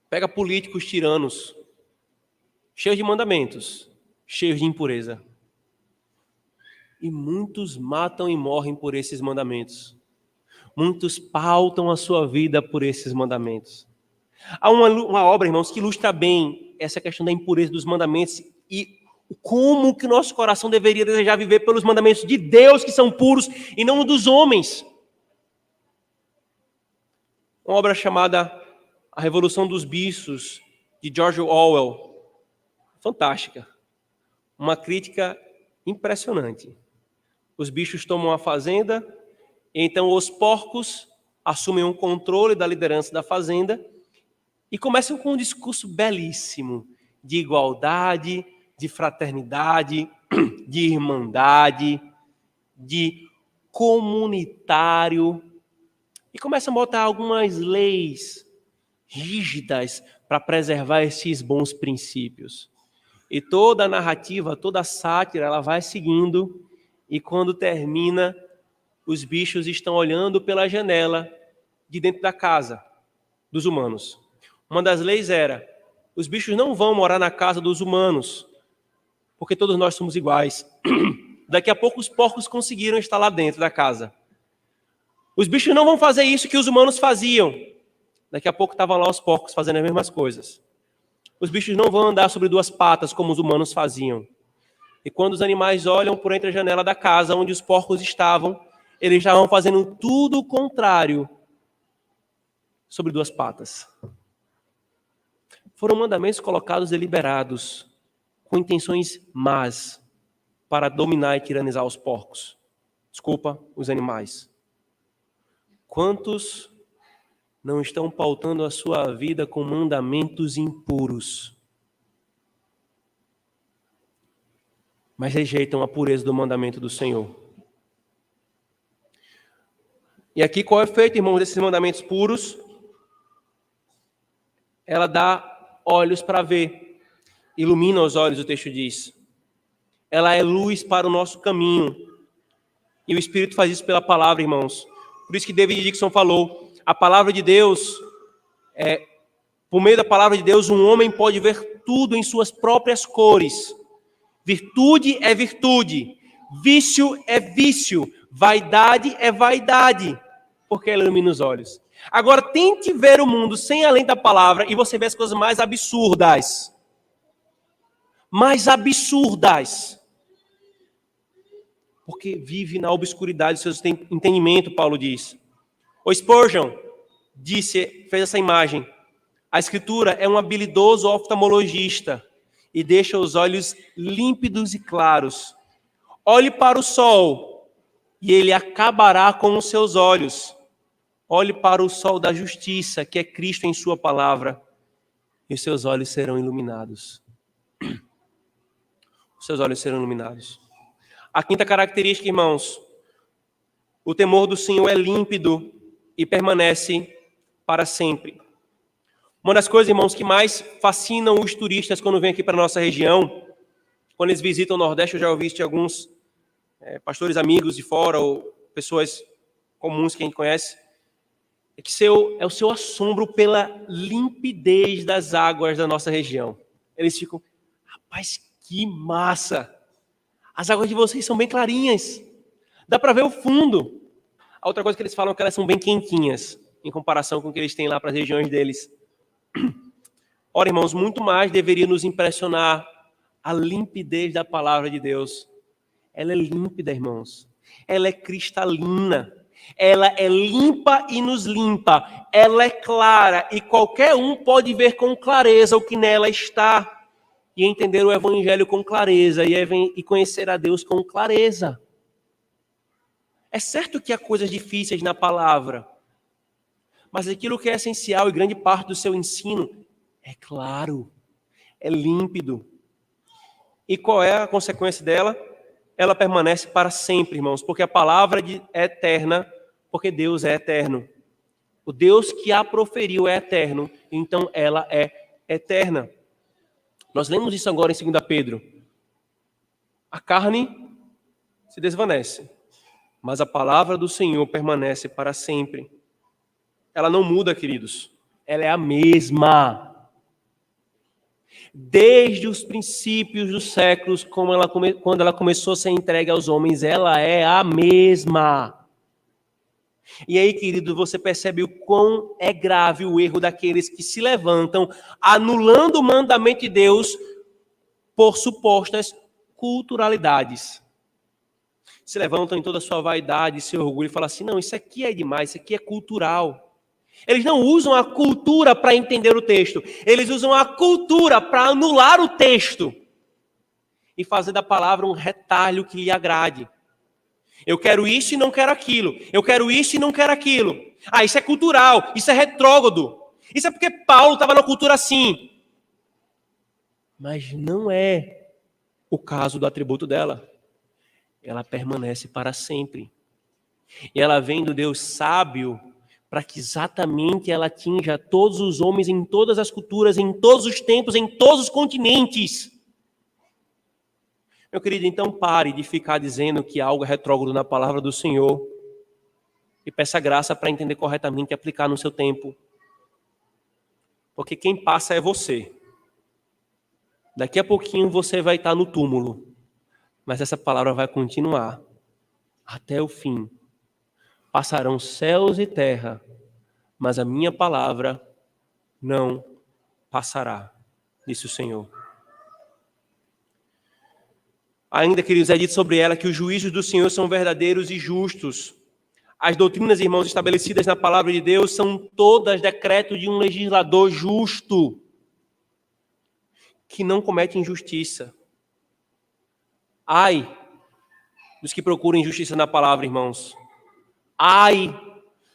Speaker 1: Pega políticos tiranos, cheios de mandamentos, cheios de impureza. E muitos matam e morrem por esses mandamentos. Muitos pautam a sua vida por esses mandamentos. Há uma obra, irmãos, que ilustra bem essa questão da impureza dos mandamentos e como que o nosso coração deveria desejar viver pelos mandamentos de Deus, que são puros, e não dos homens. Uma obra chamada A Revolução dos Bichos, de George Orwell. Fantástica. Uma crítica impressionante. Os bichos tomam a fazenda, e então os porcos assumem o controle da liderança da fazenda e começam com um discurso belíssimo de igualdade, de fraternidade, de irmandade, de comunitário. E começam a botar algumas leis rígidas para preservar esses bons princípios. E toda a narrativa, toda a sátira, ela vai seguindo. E quando termina, os bichos estão olhando pela janela de dentro da casa dos humanos. Uma das leis era, os bichos não vão morar na casa dos humanos, porque todos nós somos iguais. Daqui a pouco os porcos conseguiram estar lá dentro da casa. Os bichos não vão fazer isso que os humanos faziam. Daqui a pouco estavam lá os porcos fazendo as mesmas coisas. Os bichos não vão andar sobre duas patas como os humanos faziam. E quando os animais olham por entre a janela da casa onde os porcos estavam, eles estavam fazendo tudo o contrário sobre duas patas. Foram mandamentos colocados deliberados, com intenções más, para dominar e tiranizar os porcos. Desculpa, os animais. Quantos não estão pautando a sua vida com mandamentos impuros? mas rejeitam a pureza do mandamento do Senhor. E aqui qual é o efeito, irmãos, desses mandamentos puros? Ela dá olhos para ver, ilumina os olhos, o texto diz. Ela é luz para o nosso caminho. E o Espírito faz isso pela palavra, irmãos. Por isso que David Dixon falou, a palavra de Deus, por meio da palavra de Deus, um homem pode ver tudo em suas próprias cores. Virtude é virtude, vício é vício, vaidade é vaidade, porque ela ilumina os olhos. Agora, tente ver o mundo sem a lente da palavra e você vê as coisas mais absurdas. Mais absurdas. Porque vive na obscuridade do seu entendimento, Paulo diz. O Spurgeon fez essa imagem. A Escritura é um habilidoso oftalmologista e deixa os olhos límpidos e claros. Olhe para o sol e ele acabará com os seus olhos. Olhe para o sol da justiça, que é Cristo em sua palavra, e os seus olhos serão iluminados. Os seus olhos serão iluminados. A quinta característica, irmãos, o temor do Senhor é límpido e permanece para sempre. Uma das coisas, irmãos, que mais fascinam os turistas quando vêm aqui para a nossa região, quando eles visitam o Nordeste, eu já ouvi de alguns pastores amigos de fora, ou pessoas comuns que a gente conhece, é que é o seu assombro pela limpidez das águas da nossa região. Eles ficam, rapaz, que massa! As águas de vocês são bem clarinhas, dá para ver o fundo. A outra coisa que eles falam é que elas são bem quentinhas, em comparação com o que eles têm lá para as regiões deles. Ora, irmãos, muito mais deveria nos impressionar a limpidez da palavra de Deus. Ela é límpida, irmãos. Ela é cristalina. Ela é limpa e nos limpa. Ela é clara e qualquer um pode ver com clareza o que nela está e entender o evangelho com clareza e conhecer a Deus com clareza. É certo que há coisas difíceis na palavra, mas aquilo que é essencial e grande parte do seu ensino é claro, é límpido. E qual é a consequência dela? Ela permanece para sempre, irmãos, porque a palavra é eterna, porque Deus é eterno. O Deus que a proferiu é eterno, então ela é eterna. Nós lemos isso agora em 2 Pedro. A carne se desvanece, mas a palavra do Senhor permanece para sempre. Ela não muda, queridos. Ela é a mesma. Desde os princípios dos séculos, quando ela começou a ser entregue aos homens, ela é a mesma. E aí, querido, você percebe o quão é grave o erro daqueles que se levantam anulando o mandamento de Deus por supostas culturalidades. Se levantam em toda a sua vaidade, seu orgulho e falam assim, não, isso aqui é demais, isso aqui é cultural. Eles não usam a cultura para entender o texto. Eles usam a cultura para anular o texto e fazer da palavra um retalho que lhe agrade. Eu quero isso e não quero aquilo. Eu quero isso e não quero aquilo. Ah, isso é cultural, isso é retrógrado. Isso é porque Paulo estava na cultura assim. Mas não é o caso do atributo dela. Ela permanece para sempre. E ela vem do Deus sábio para que exatamente ela atinja todos os homens em todas as culturas, em todos os tempos, em todos os continentes. Meu querido, então pare de ficar dizendo que algo é retrógrado na palavra do Senhor e peça graça para entender corretamente e aplicar no seu tempo. Porque quem passa é você. Daqui a pouquinho você vai estar no túmulo, mas essa palavra vai continuar até o fim. Passarão céus e terra, mas a minha palavra não passará, disse o Senhor. Ainda, queridos, é dito sobre ela que os juízos do Senhor são verdadeiros e justos. As doutrinas, irmãos, estabelecidas na palavra de Deus são todas decreto de um legislador justo, que não comete injustiça. Ai dos que procuram injustiça na palavra, irmãos. Ai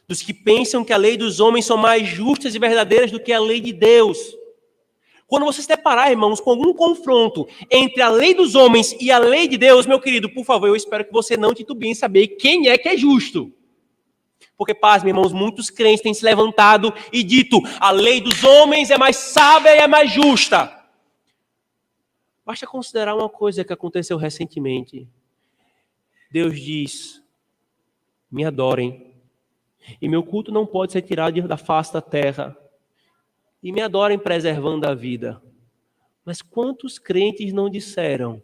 Speaker 1: dos que pensam que a lei dos homens são mais justas e verdadeiras do que a lei de Deus. Quando você se deparar, irmãos, com algum confronto entre a lei dos homens e a lei de Deus, meu querido, por favor, eu espero que você não titubie em saber quem é que é justo. Porque, paz, meus irmãos, muitos crentes têm se levantado e dito, a lei dos homens é mais sábia e é mais justa. Basta considerar uma coisa que aconteceu recentemente. Deus diz, me adorem, e meu culto não pode ser tirado da face da terra, e me adorem preservando a vida. Mas quantos crentes não disseram,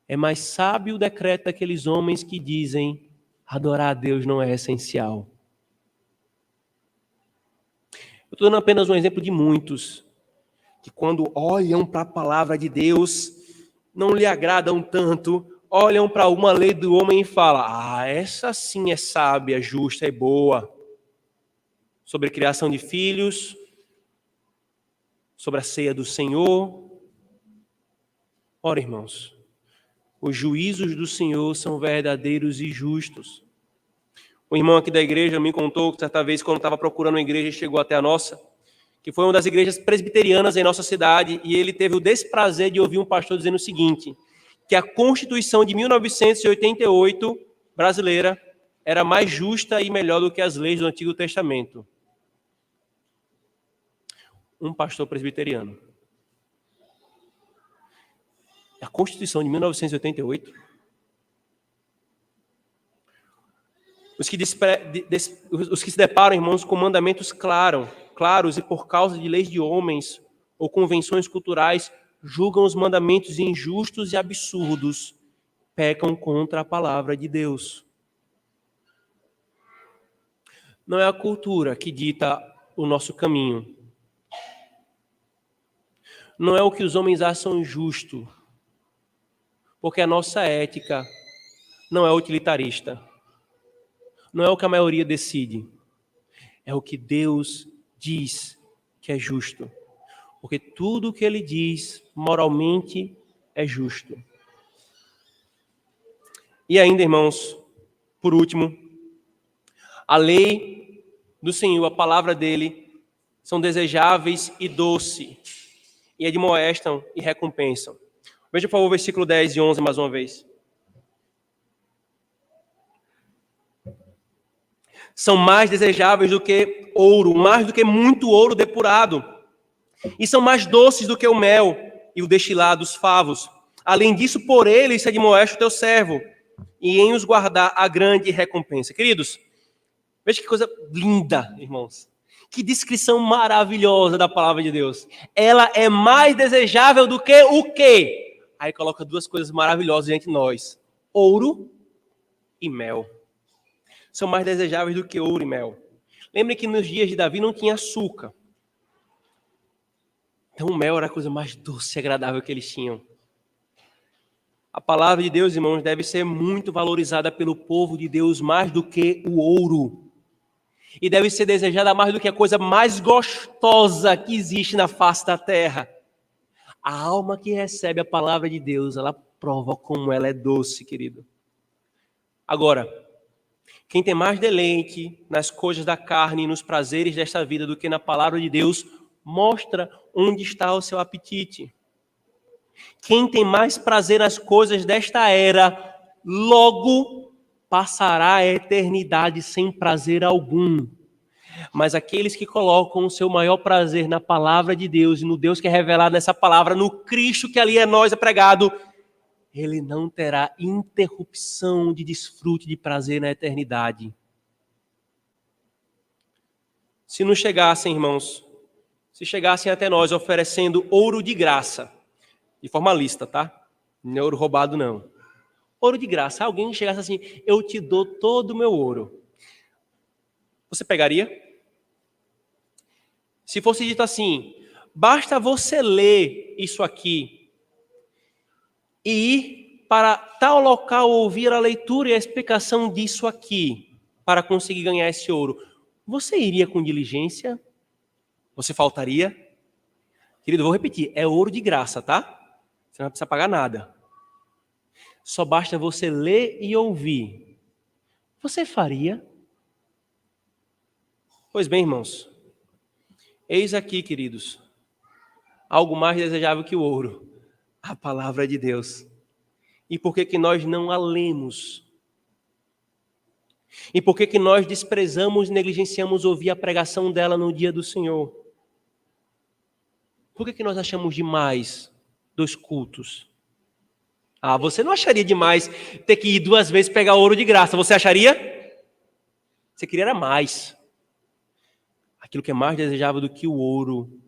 Speaker 1: é mais sábio o decreto daqueles homens que dizem, adorar a Deus não é essencial. Eu estou dando apenas um exemplo de muitos, que quando olham para a palavra de Deus, não lhe agradam tanto, olham para uma lei do homem e falam, essa sim é sábia, justa e boa. Sobre a criação de filhos, sobre a ceia do Senhor. Ora, irmãos, os juízos do Senhor são verdadeiros e justos. O irmão aqui da igreja me contou que certa vez, quando estava procurando uma igreja, chegou até a nossa, que foi uma das igrejas presbiterianas em nossa cidade, e ele teve o desprazer de ouvir um pastor dizendo o seguinte, que a Constituição de 1988 brasileira era mais justa e melhor do que as leis do Antigo Testamento. Um pastor presbiteriano. A Constituição de 1988. Os que se deparam, irmãos, com mandamentos claros e por causa de leis de homens ou convenções culturais, julgam os mandamentos injustos e absurdos, pecam contra a palavra de Deus. Não é a cultura que dita o nosso caminho. Não é o que os homens acham justo, porque a nossa ética não é utilitarista. Não é o que a maioria decide. É o que Deus diz que é justo. Porque tudo o que Ele diz moralmente é justo. E ainda, irmãos, por último, a lei do Senhor, a palavra dele, são desejáveis e doce, e admoestam e recompensam. Veja, por favor, o versículo 10 e 11 mais uma vez. São mais desejáveis do que ouro, mais do que muito ouro depurado. E são mais doces do que o mel e o destilado dos favos. Além disso, por eles se admoesta o teu servo, e em os guardar a grande recompensa. Queridos, veja que coisa linda, irmãos. Que descrição maravilhosa da palavra de Deus. Ela é mais desejável do que o quê? Aí coloca duas coisas maravilhosas diante de nós. Ouro e mel. São mais desejáveis do que ouro e mel. Lembre que nos dias de Davi não tinha açúcar. Então o mel era a coisa mais doce e agradável que eles tinham. A palavra de Deus, irmãos, deve ser muito valorizada pelo povo de Deus mais do que o ouro. E deve ser desejada mais do que a coisa mais gostosa que existe na face da terra. A alma que recebe a palavra de Deus, ela prova como ela é doce, querido. Agora, quem tem mais deleite nas coisas da carne e nos prazeres desta vida do que na palavra de Deus, mostra onde está o seu apetite. Quem tem mais prazer nas coisas desta era, logo passará a eternidade sem prazer algum. Mas aqueles que colocam o seu maior prazer na palavra de Deus e no Deus que é revelado nessa palavra, no Cristo que ali é nós é pregado, ele não terá interrupção de desfrute de prazer na eternidade. Se nos chegassem, irmãos, se chegassem até nós oferecendo ouro de graça, de forma lícita, tá? Não é ouro roubado, não. Ouro de graça. Alguém chegasse assim, eu te dou todo o meu ouro. Você pegaria? Se fosse dito assim, basta você ler isso aqui e ir para tal local ouvir a leitura e a explicação disso aqui para conseguir ganhar esse ouro, você iria com diligência? Você faltaria? Querido, vou repetir, é ouro de graça, tá? Você não precisa pagar nada. Só basta você ler e ouvir. Você faria? Pois bem, irmãos, eis aqui, queridos, Algo mais desejável que o ouro, a palavra de Deus. E por que que nós não a lemos? E por que que nós desprezamos e negligenciamos ouvir a pregação dela no dia do Senhor? Por que que nós achamos demais 2 cultos? Ah, você não acharia demais ter que ir 2 vezes pegar ouro de graça, você acharia? Você queria era mais. Aquilo que é mais desejável do que o ouro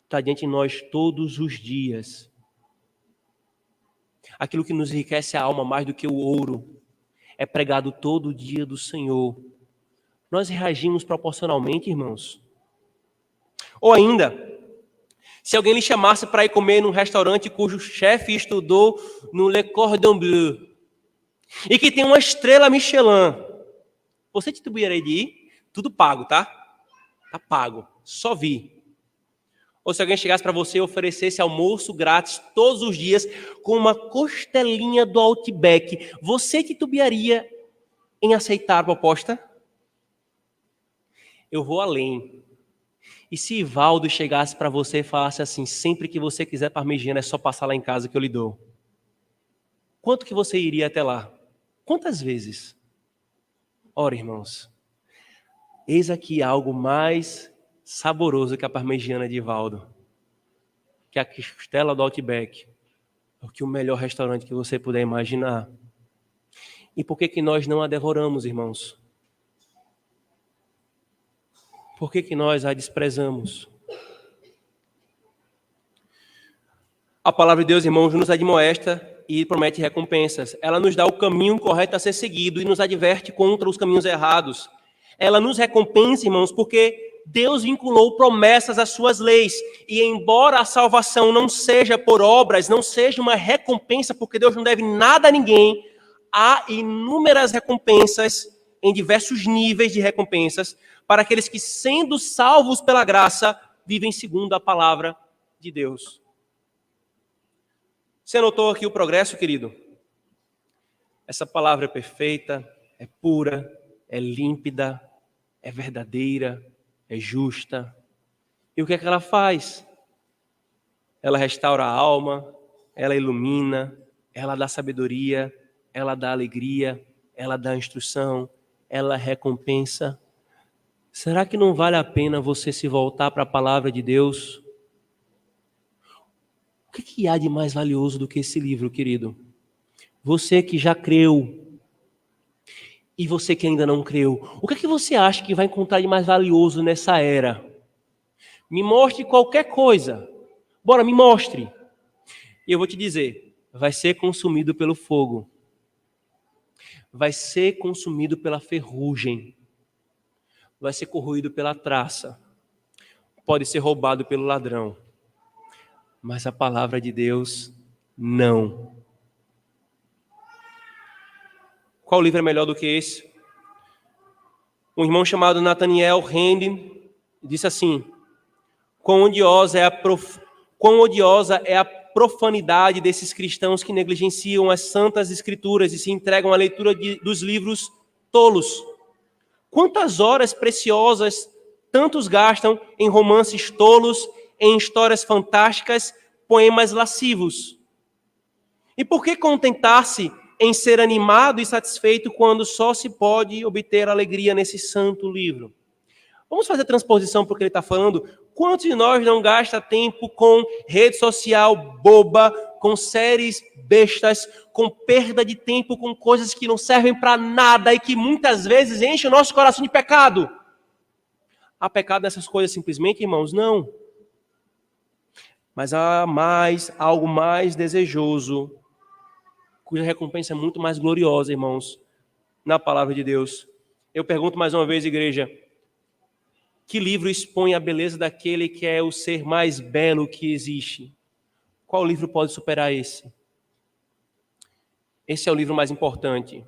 Speaker 1: está diante de nós todos os dias. Aquilo que nos enriquece a alma mais do que o ouro é pregado todo dia do Senhor. Nós reagimos proporcionalmente, irmãos? Ou ainda, se alguém lhe chamasse para ir comer num restaurante cujo chefe estudou no Le Cordon Bleu e que tem uma estrela Michelin, você titubearia de ir? Tudo pago, tá? Tá pago. Só vi. Ou se alguém chegasse para você e oferecesse almoço grátis todos os dias com uma costelinha do Outback, você titubearia em aceitar a proposta? Eu vou além. E se Ivaldo chegasse para você e falasse assim, sempre que você quiser parmegiana é só passar lá em casa que eu lhe dou. Quanto que você iria até lá? Quantas vezes? Ora, irmãos, eis aqui algo mais saboroso que a parmegiana de Ivaldo, que a costela do Outback, ou que o melhor restaurante que você puder imaginar. E por que que nós não a devoramos, irmãos? Por que que nós a desprezamos? A palavra de Deus, irmãos, nos admoesta e promete recompensas. Ela nos dá o caminho correto a ser seguido e nos adverte contra os caminhos errados. Ela nos recompensa, irmãos, porque Deus vinculou promessas às suas leis. E embora a salvação não seja por obras, não seja uma recompensa, porque Deus não deve nada a ninguém, há inúmeras recompensas, em diversos níveis de recompensas, para aqueles que, sendo salvos pela graça, vivem segundo a palavra de Deus. Você notou aqui o progresso, querido? Essa palavra é perfeita, é pura, é límpida, é verdadeira, é justa. E o que é que ela faz? Ela restaura a alma, ela ilumina, ela dá sabedoria, ela dá alegria, ela dá instrução, ela recompensa. Será que não vale a pena você se voltar para a palavra de Deus? O que há de mais valioso do que esse livro, querido? Você que já creu e você que ainda não creu, o que você acha que vai encontrar de mais valioso nessa era? Me mostre qualquer coisa. Bora, me mostre. E eu vou te dizer, vai ser consumido pelo fogo. Vai ser consumido pela ferrugem. Vai ser corroído pela traça. Pode ser roubado pelo ladrão. Mas a palavra de Deus, não. Qual livro é melhor do que esse? Um irmão chamado Nathaniel Rand disse assim: quão odiosa é a profanidade desses cristãos que negligenciam as santas escrituras e se entregam à leitura dos livros tolos. Quantas horas preciosas tantos gastam em romances tolos, em histórias fantásticas, poemas lascivos? E por que contentar-se em ser animado e satisfeito quando só se pode obter alegria nesse santo livro? Vamos fazer a transposição para o que ele está falando. Quantos de nós não gasta tempo com rede social boba, com séries bestas, com perda de tempo, com coisas que não servem para nada e que muitas vezes enchem o nosso coração de pecado? Há pecado nessas coisas simplesmente, irmãos? Não. Mas há algo mais desejoso, cuja recompensa é muito mais gloriosa, irmãos, na palavra de Deus. Eu pergunto mais uma vez, igreja, que livro expõe a beleza daquele que é o ser mais belo que existe? Qual livro pode superar esse? Esse é o livro mais importante.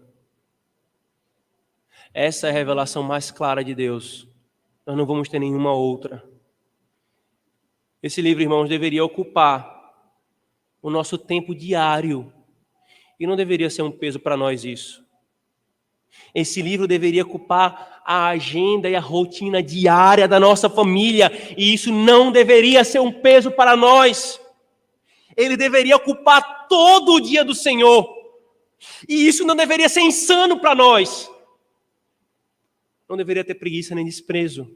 Speaker 1: Essa é a revelação mais clara de Deus. Nós não vamos ter nenhuma outra. Esse livro, irmãos, deveria ocupar o nosso tempo diário. E não deveria ser um peso para nós isso. Esse livro deveria ocupar a agenda e a rotina diária da nossa família, e isso não deveria ser um peso para nós. Ele deveria ocupar todo o dia do Senhor, e isso não deveria ser insano para nós. Não deveria ter preguiça nem desprezo.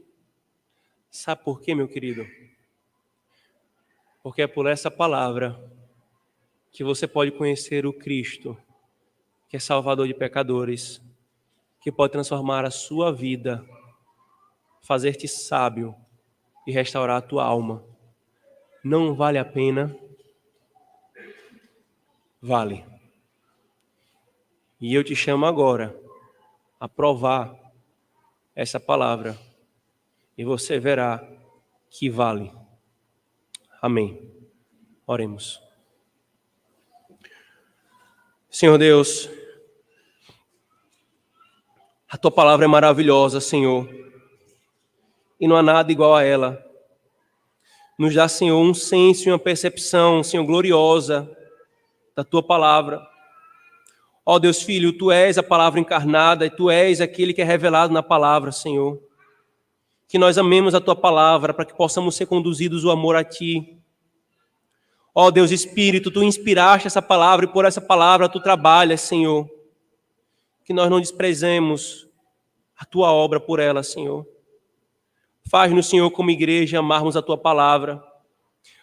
Speaker 1: Sabe por quê, meu querido? Porque é por essa palavra que você pode conhecer o Cristo, que é Salvador de pecadores, que pode transformar a sua vida, fazer-te sábio e restaurar a tua alma. Não vale a pena? Vale. E eu te chamo agora a provar essa palavra, e você verá que vale. Amém. Oremos. Senhor Deus, a tua palavra é maravilhosa, Senhor, e não há nada igual a ela. Nos dá, Senhor, um senso e uma percepção, Senhor, gloriosa da tua palavra. Ó Deus Filho, tu és a palavra encarnada e tu és aquele que é revelado na palavra, Senhor. Que nós amemos a tua palavra para que possamos ser conduzidos ao amor a ti. Ó Deus Espírito, tu inspiraste essa palavra e por essa palavra tu trabalhas, Senhor. Que nós não desprezemos a tua obra por ela, Senhor. Faz-nos, Senhor, como igreja, amarmos a tua palavra.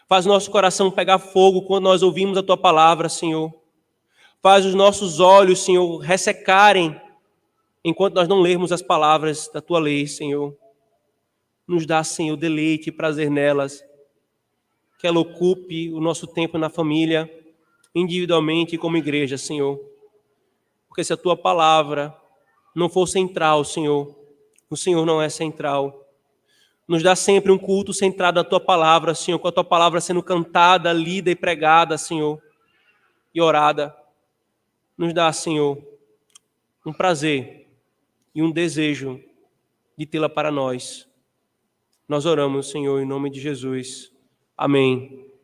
Speaker 1: Faz nosso coração pegar fogo quando nós ouvimos a tua palavra, Senhor. Faz os nossos olhos, Senhor, ressecarem enquanto nós não lermos as palavras da tua lei, Senhor. Nos dá, Senhor, deleite e prazer nelas. Que ela ocupe o nosso tempo na família, individualmente e como igreja, Senhor. Porque se a tua palavra não for central, Senhor, o Senhor não é central. Nos dá sempre um culto centrado na tua palavra, Senhor, com a tua palavra sendo cantada, lida e pregada, Senhor, e orada. Nos dá, Senhor, um prazer e um desejo de tê-la para nós. Nós oramos, Senhor, em nome de Jesus. Amém.